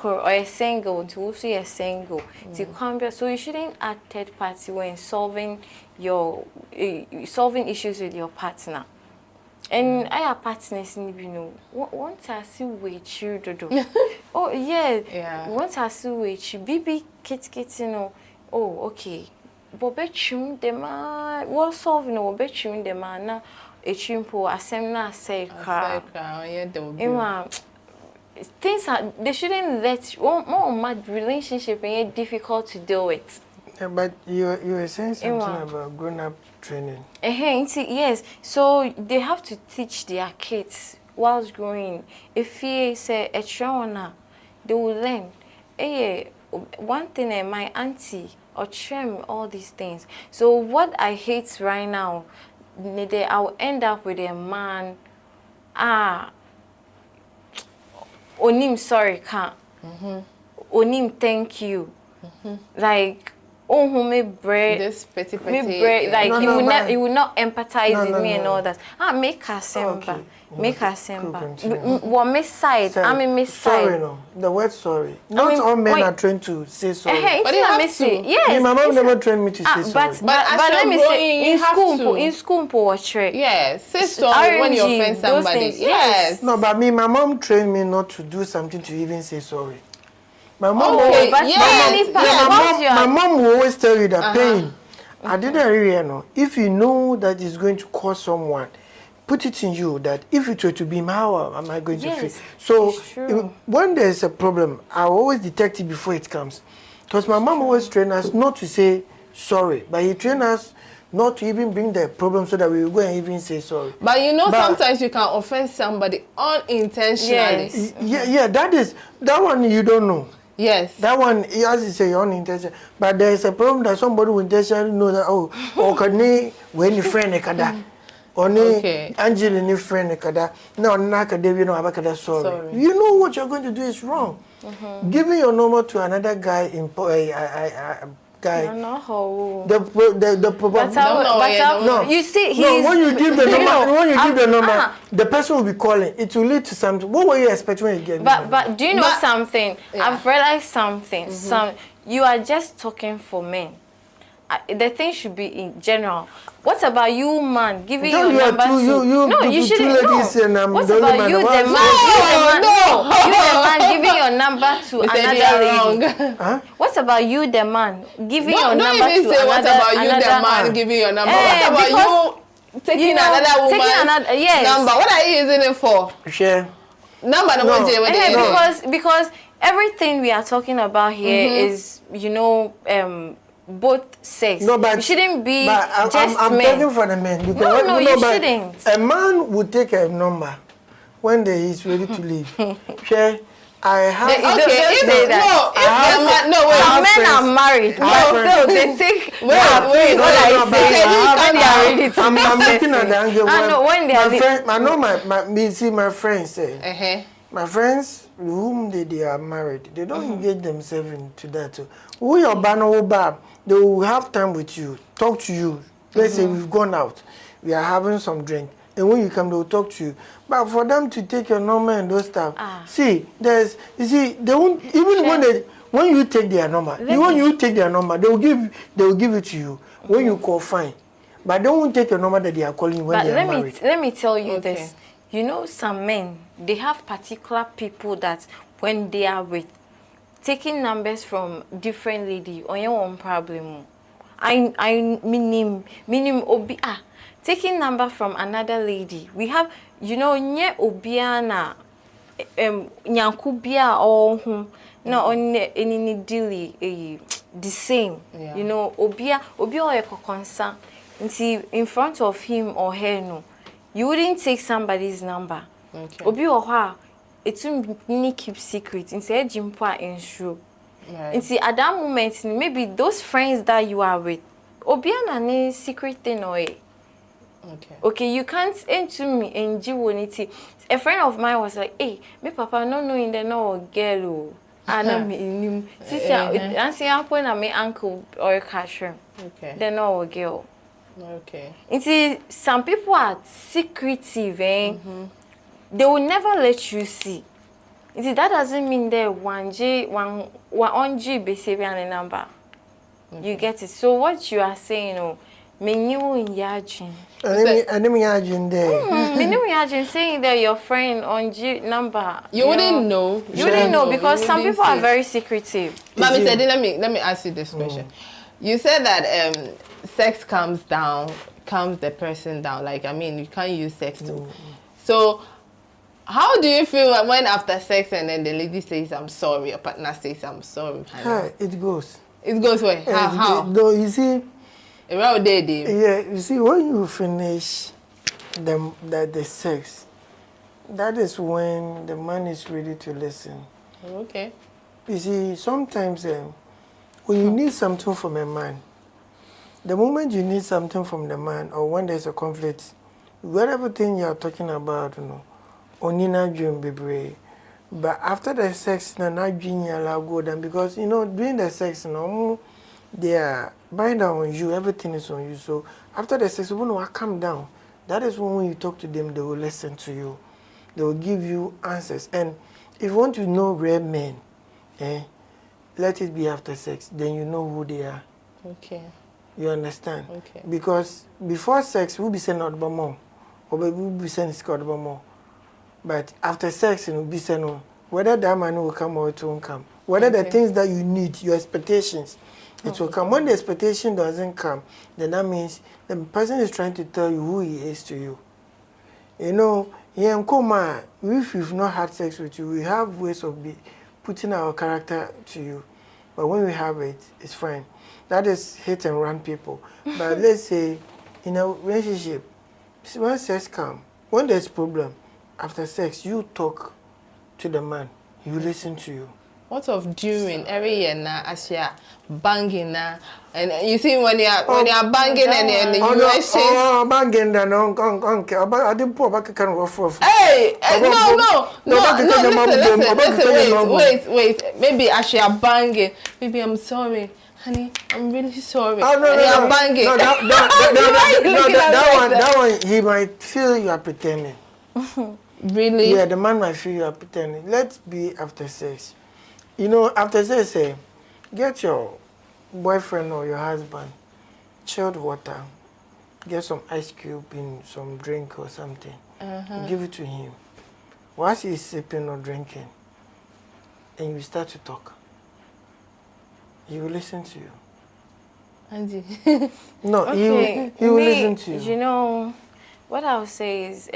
or a single to also a single to come. So you shouldn't add third party when solving issues with your partner. And I have partners, you know, once I see with you, oh yeah, once I see with you, baby, kids, you know, oh okay, but bet you the man, what solving or bet you the man now. a chimpo, a seminar, say, things are, they shouldn't let more mad relationship and difficult to deal with. Yeah, but you were saying something about grown-up training. Yes, so they have to teach their kids whilst growing. If you say a trainer, they will learn. One thing, my auntie or trim all these things. So what I hate right now, I'll end up with a man. Onim sorry can't. Onim thank you. Like who made bread, this petty like he would not empathize with me and all that. Make her semba. Make her semba. What miss side? I mean miss side. Sorry, no. The word sorry. Not all men are trained to say sorry. But you have to. Yes. My mom never trained me to say sorry. But let me say in school watch it. Yes. Say sorry when you offend somebody. Yes. No, but my mom trained me not to do something to even say sorry. My mom my mom will always tell you that pain. I didn't really know. If you know that it's going to cause someone, put it in you that if it were to be how am I going to feel? So when there's a problem, I always detect it before it comes. Because my mom always trained us not to say sorry, but he trained us not to even bring the problem so that we will go and even say sorry. But sometimes you can offend somebody unintentionally. Yeah, that one you don't know. Yes. That one, as you say, your own intention. But there is a problem that somebody will intentionally know that, or can when you friend kada, or Angela ni friend kada, no, naka David no abakada sorry. You know what you're going to do is wrong. Giving your number to another guy in guy. I know how. The problem. No. You see, when you give the number, the person will be calling. It will lead to something. What were you expecting when you get? But do you know something? Yeah. I've realized something. You are just talking for men. The thing should be in general. What about you, man? Giving your number to you shouldn't. What about you, the man? You the man giving your number to another lady. What about you, the man giving your number to another? What about you, the man giving your number? What about you taking another woman's number? What are you using it for? Share. Because everything we are talking about here is, both sex. No, but it shouldn't be just I'm men. talking for the men. No, you shouldn't. A man would take a number when he's ready to leave. Okay, I have. Men are married. But they take. I'm looking at the angle. I know my friends say. My friends whom they are married, they don't engage themselves into that. Who your banner they will have time with you, talk to you. Let's say we've gone out, we are having some drink, and when you come, they will talk to you. But for them to take your number and those stuff, they won't even when you take their number, they will give it to you when you call fine. But they won't take your number that they are calling you when they are married. Let me tell you this. You know, some men, they have particular people that when they are with, taking numbers from different lady on your own problem. I meaning obi taking number from another lady. We have, nye obiana nyankubia or no on any dilly the same. Yeah. Obia or concern. In front of him or her no. You wouldn't take somebody's number. Okay. Obi or her, it wouldn't keep secret. Instead, Jimpa and show. And see, at that moment, maybe those friends that you are with, Obiana ne secret thing or okay, you can't enter me and Jiwoniti. A friend of mine was like, hey, me papa no in the no girl. And I'm in sister, and see, I'm point at me uncle or cashier. Okay. They know a girl. Okay. You see, some people are secretive, They will never let you see. You see, that doesn't mean they're 1G basically on a number. Okay. You get it. So what you are saying, menu in Yajin. Menu Yajin saying that your friend on G number. You wouldn't know. You wouldn't know because some people are very secretive. Mami said, let me ask you this question. You said that sex calms down calm the person down. Like, I mean, you can't use sex to. So, how do you feel when after sex and then the lady says, I'm sorry, your partner says, I'm sorry? It goes. It goes where? How? No, you see. Around day. Yeah, you see, when you finish the sex, that is when the man is ready to listen. Okay. You see, sometimes when you need something from a man, the moment you need something from the man, or when there's a conflict, whatever thing you are talking about, you know, onina dream baby. But after the sex, na dream you go down, because you know during the sex, you know, they are bind on you, everything is on you. So after the sex, when you calm down, that is when you talk to them, they will listen to you, they will give you answers. And if you want to know real men, let it be after sex, then you know who they are. Okay. You understand? Okay. Because before sex, we'll be saying not more, or we'll be saying it's called more. But after sex, you know, be saying no. Whether that man will come or it won't come. Whether the things that you need, your expectations, it will come. When the expectation doesn't come, then that means the person is trying to tell you who he is to you. You know, if we've not had sex with you, we have ways of putting our character to you. But when we have it, it's fine. That is hit and run people. But let's say in a relationship, when sex comes, when there's problem, after sex, you talk to the man, you listen to you. What of during every year now, as you're banging now, and you see when you're banging and you exchange. Banging, I didn't pour back a can of Hey, no, listen, wait. Maybe as you're banging, maybe I'm sorry. Honey, I'm really sorry. Oh, no, you're banging. No, that one, he might feel you are pretending. Really? Yeah, the man might feel you are pretending. Let's be after sex. You know, after sex, get your boyfriend or your husband chilled water, get some ice cube in some drink or something, give it to him. Once he's sipping or drinking, and you start to talk, he will listen to you. Andy. No, okay. he will listen to you. You know, what I would say is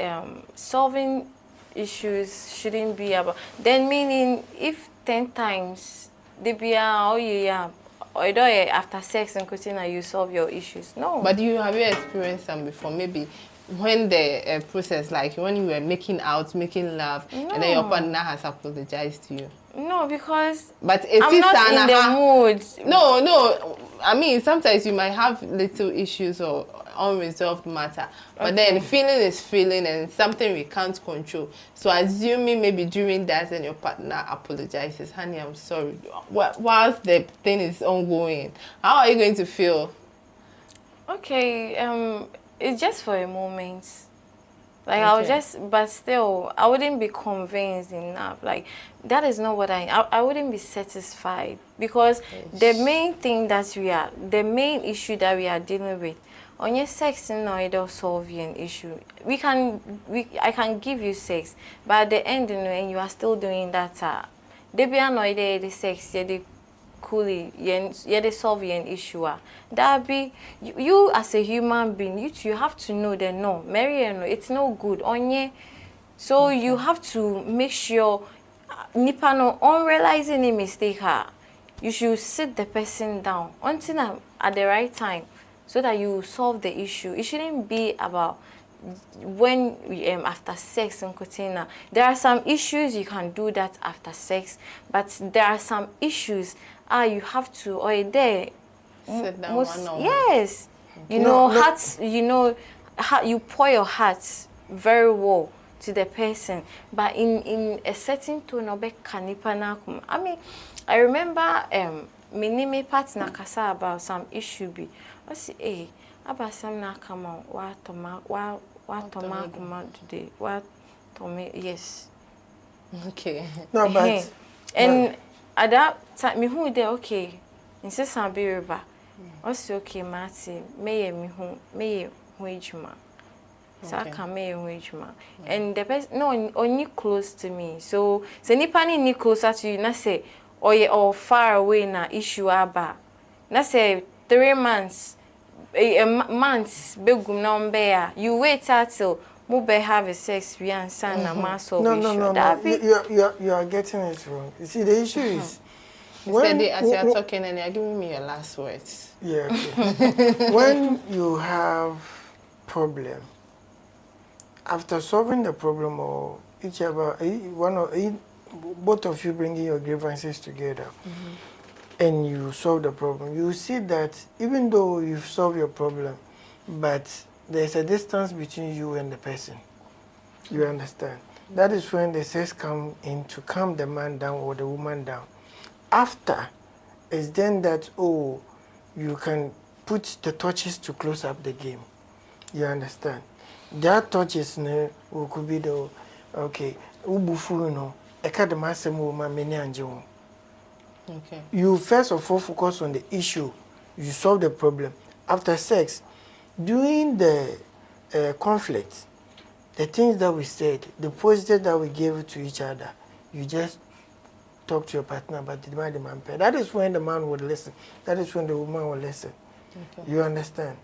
solving issues shouldn't be about, then meaning if 10 times they be after sex and continue you solve your issues. No. But you have you experienced some before? Maybe when the process, like when you were making love, and then your partner has apologized to you. No, because but I'm not in the mood. No. I mean, sometimes you might have little issues or unresolved matter, but then feeling is feeling and something we can't control. So assuming maybe during that and your partner apologizes, honey, I'm sorry. Whilst the thing is ongoing, how are you going to feel? Okay, it's just for a moment. Like but still, I wouldn't be convinced enough. Like that is not what I wouldn't be satisfied, because the main issue that we are dealing with, on your sex and no, it will solve an issue. I can give you sex, but at the end, and you are still doing that. They be annoyed the sex, they coolly, they solve an issue. That be you as a human being, you have to know that no, marry no, it's no good on you. So you have to make sure nipa no on realizing a mistake you should sit the person down until at the right time, so that you solve the issue. It shouldn't be about when we after sex and continue. There are some issues you can do that after sex, but there are some issues you have to sit down yes. You know, hearts, you know, you pour your heart very well to the person, but in a certain tone of kanipa. I mean, I remember me partner kasa about some issue be. I say, about some na come on, what toma today, what tome, yes. Okay. No, but and at that time, me who there okay. Insist on be river. Also okay, Marty. May me who ejuma. So I can me who ejuma. And the person no only close to me. So nipa ni closer to you. Na say or far away na issue aba. Na say 3 months. a months begum number. You wait till mube have a sex we and son a mass of no. You are getting it wrong. You see, the issue is when as you are talking and you're giving me your last words. Yeah. Okay. When you have problem, after solving the problem, or both of you bringing your grievances together, and you solve the problem, you see that even though you've solved your problem, but there's a distance between you and the person. You understand? That is when the sex come in to calm the man down or the woman down. After, it's then that, oh, you can put the touches to close up the game. You understand? That touches could be the, okay, ubufu no, Okay. You first of all focus on the issue. You solve the problem. After sex, during the conflict, the things that we said, the positive that we gave to each other, you just talk to your partner about the man. That is when the man would listen. That is when the woman will listen. Okay. You understand?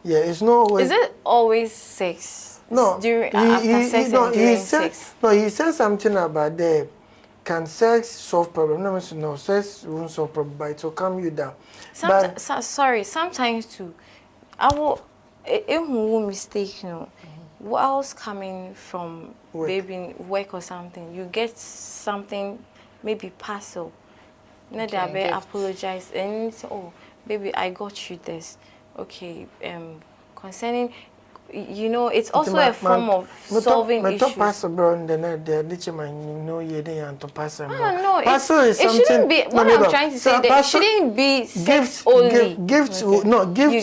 Yeah, it's not always... Is it always sex? No. After sex and during sex? No, he said something about the... Can sex solve problem? No, sex won't solve problem, but it will calm you down. Sorry, sometimes too, I will mistake, you know, whilst coming from maybe work or something, you get something, maybe parcel. Okay, apologize and say, oh, baby, I got you this. Okay, concerning, you know, it's also a form of solving issues. No, it shouldn't be, what I'm trying to say, that it shouldn't be sex only. Gifts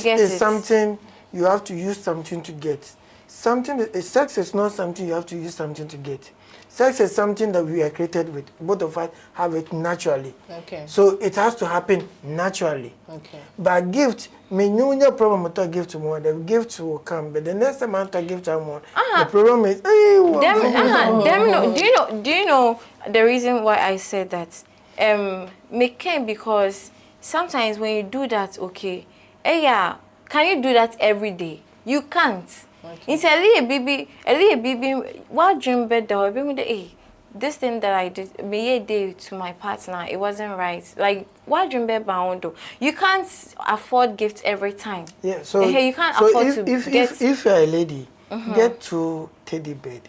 is something you have to use something to get. Sex is not something you have to use something to get. Sex is something that we are created with. Both of us have it naturally. Okay. So it has to happen naturally. Okay. But gift, no problem with a gift tomorrow. The gift will come, but the next time I give to someone, the problem is. Do you know the reason why I said that? Because sometimes when you do that, okay, can you do that every day? You can't. Okay. It's a baby, what dream bed this thing that I did me a day to my partner, it wasn't right. Like what dream bed bound? You can't afford gifts every time. Yeah, so you can't afford if you're a lady, get 2 teddy bed.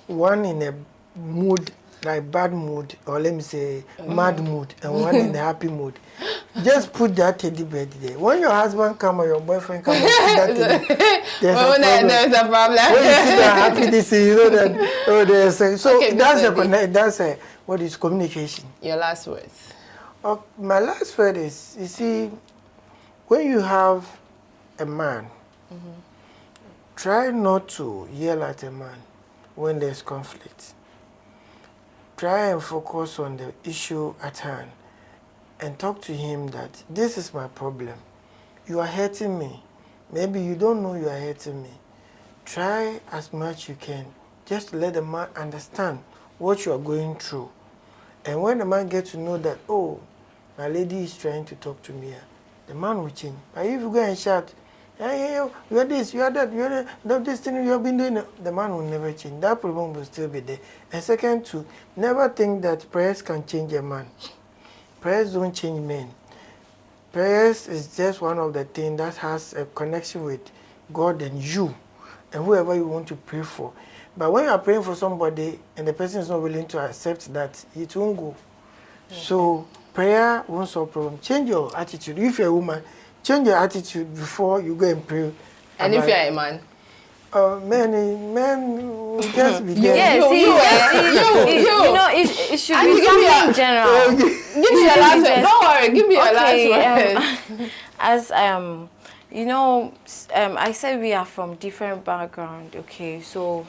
One in a mood, like bad mood, or let me say mad mood, and one in the happy mood. Just put that teddy bed there. When your husband come or your boyfriend come, that teddy, there's a problem. When you see the happiness, you know that there's a, so okay, that's a what is communication. Your last words. My last word is, you see, when you have a man, try not to yell at a man when there's conflict. Try and focus on the issue at hand and talk to him that this is my problem. You are hurting me. Maybe you don't know you are hurting me. Try as much you can just to let the man understand what you are going through. And when the man gets to know that, oh, my lady is trying to talk to me, the man will change. But if you go and shout, hey, you are this, you are that, you are that, this thing you have been doing, the man will never change. That problem will still be there. And second, to never think that prayers can change a man. Prayers don't change men. Prayers is just one of the things that has a connection with God and you, and whoever you want to pray for. But when you are praying for somebody and the person is not willing to accept that, it won't go. Okay. So prayer won't solve problem. Change your attitude. If you're a woman, change your attitude before you go and pray. And if you're a man? Men just be there. Yes, you know, it should be something general. Give me your last word. Don't worry, give me your last word. As you know, I said we are from different background. Okay, so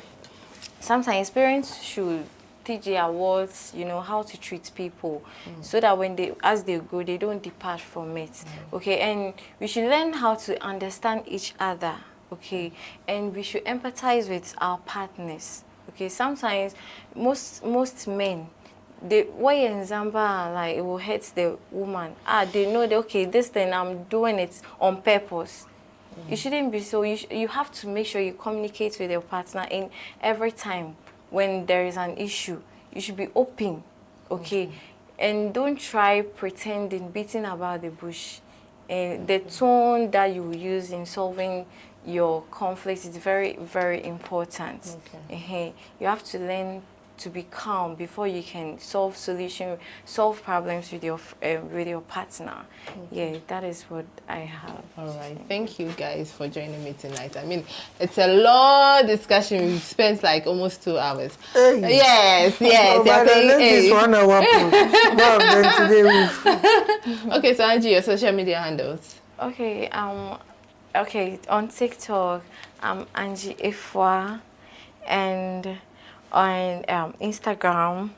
sometimes parents should teach their words, you know, how to treat people, so that when as they go, they don't depart from it. Okay, and we should learn how to understand each other. Okay, and we should empathize with our partners. Okay, sometimes most men, what in Zamba, like it will hurt the woman. They know that okay, this thing I'm doing it on purpose. You shouldn't be so. You have to make sure you communicate with your partner, and every time when there is an issue, you should be open, okay? And don't try pretending, beating about the bush. The tone that you use in solving your conflicts is very, very important. You have to learn to be calm before you can solve problems with your partner. Yeah, that is what I have. All right, thank you guys for joining me tonight. I mean, it's a long discussion. We've spent like almost 2 hours. Hey. Yes. Oh, but this 1 hour. Well, then today Okay, so Angie, your social media handles. Okay, on TikTok, I'm Angie Ifwa, and on Instagram,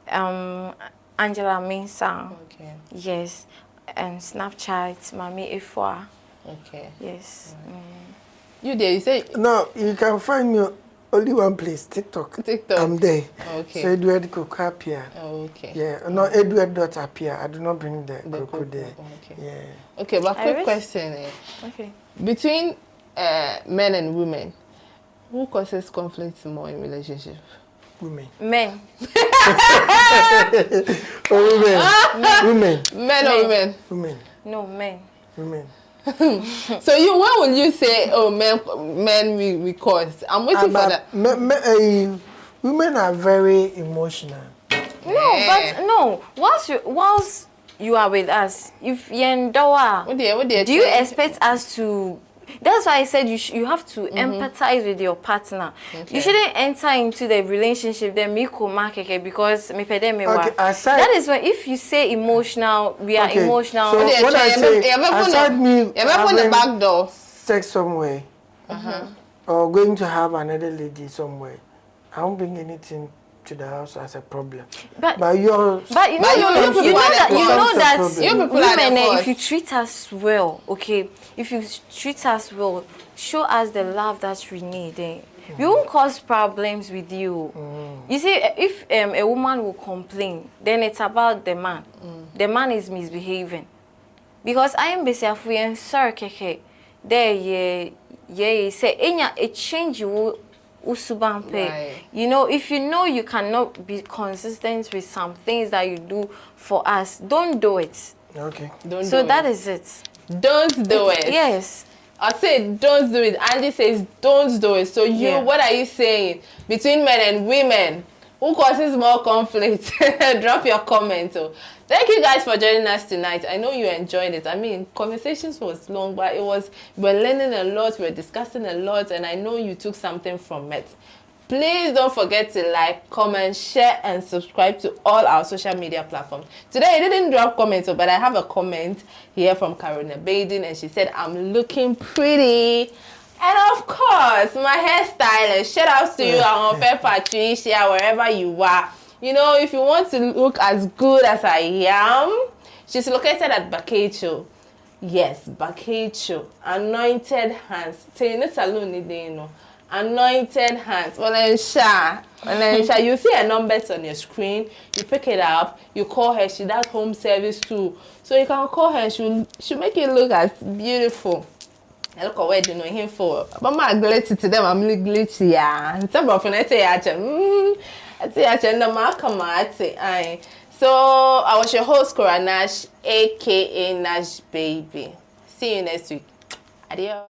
Angela Mensah. Okay. Yes, and Snapchat, Mami Ifwa. Okay. Yes. You there? You say no. You can find me only one place, TikTok. I'm there. Okay. So Edward Coco appear. Okay. Yeah. No, Edward dot appear. I do not bring the Coco there. Okay. Yeah. Okay, but quick question. Okay. Between men and women, who causes conflicts more in relationship? Women. Men. Women. Men or women? Women. No, men. Women. So when will you say, oh, men we cause? I'm waiting for that. Women are very emotional. No, but no. Once you are with us, if you're in Doha, do you expect us to? That's why I said you have to empathize with your partner. Okay. You shouldn't enter into the relationship then because that is when if you say emotional, we are emotional. So what I say, aside me having back door sex somewhere, or going to have another lady somewhere, I won't bring anything to the house as a problem. But you know that women, if you treat us well, okay, if you treat us well, show us the love that we need, we won't cause problems with you. You see, if a woman will complain, then it's about the man. The man is misbehaving. Because I am basically and sir keke there say a change you usubampe. Right. You know, if you know you cannot be consistent with some things that you do for us, don't do it. Okay. That is it. Don't do it. Yes. I say don't do it. Andy says don't do it. So what are you saying? Between men and women, who causes more conflict? Drop your comment. Thank you guys for joining us tonight. I know you enjoyed it. I mean, conversations was long, but we're learning a lot, we're discussing a lot, and I know you took something from it. Please don't forget to like, comment, share, and subscribe to all our social media platforms. Today, I didn't drop comments, but I have a comment here from Karina Baden, and she said, I'm looking pretty. And of course, my hairstylist. Shout out to you, Amonfe Patricia, wherever you are. You know, if you want to look as good as I am, she's located at Bakecho. Yes, Bakecho. Anointed Hands. Anointed Hands. Well, you see her numbers on your screen. You pick it up. You call her. She does home service too. So you can call her. She'll make it look as beautiful. I look away, you know him for. But my glitchy to them, I'm really glitchy. Yeah, some of them say, So I was your host, Cora Nash, aka Nash Baby. See you next week. Adios.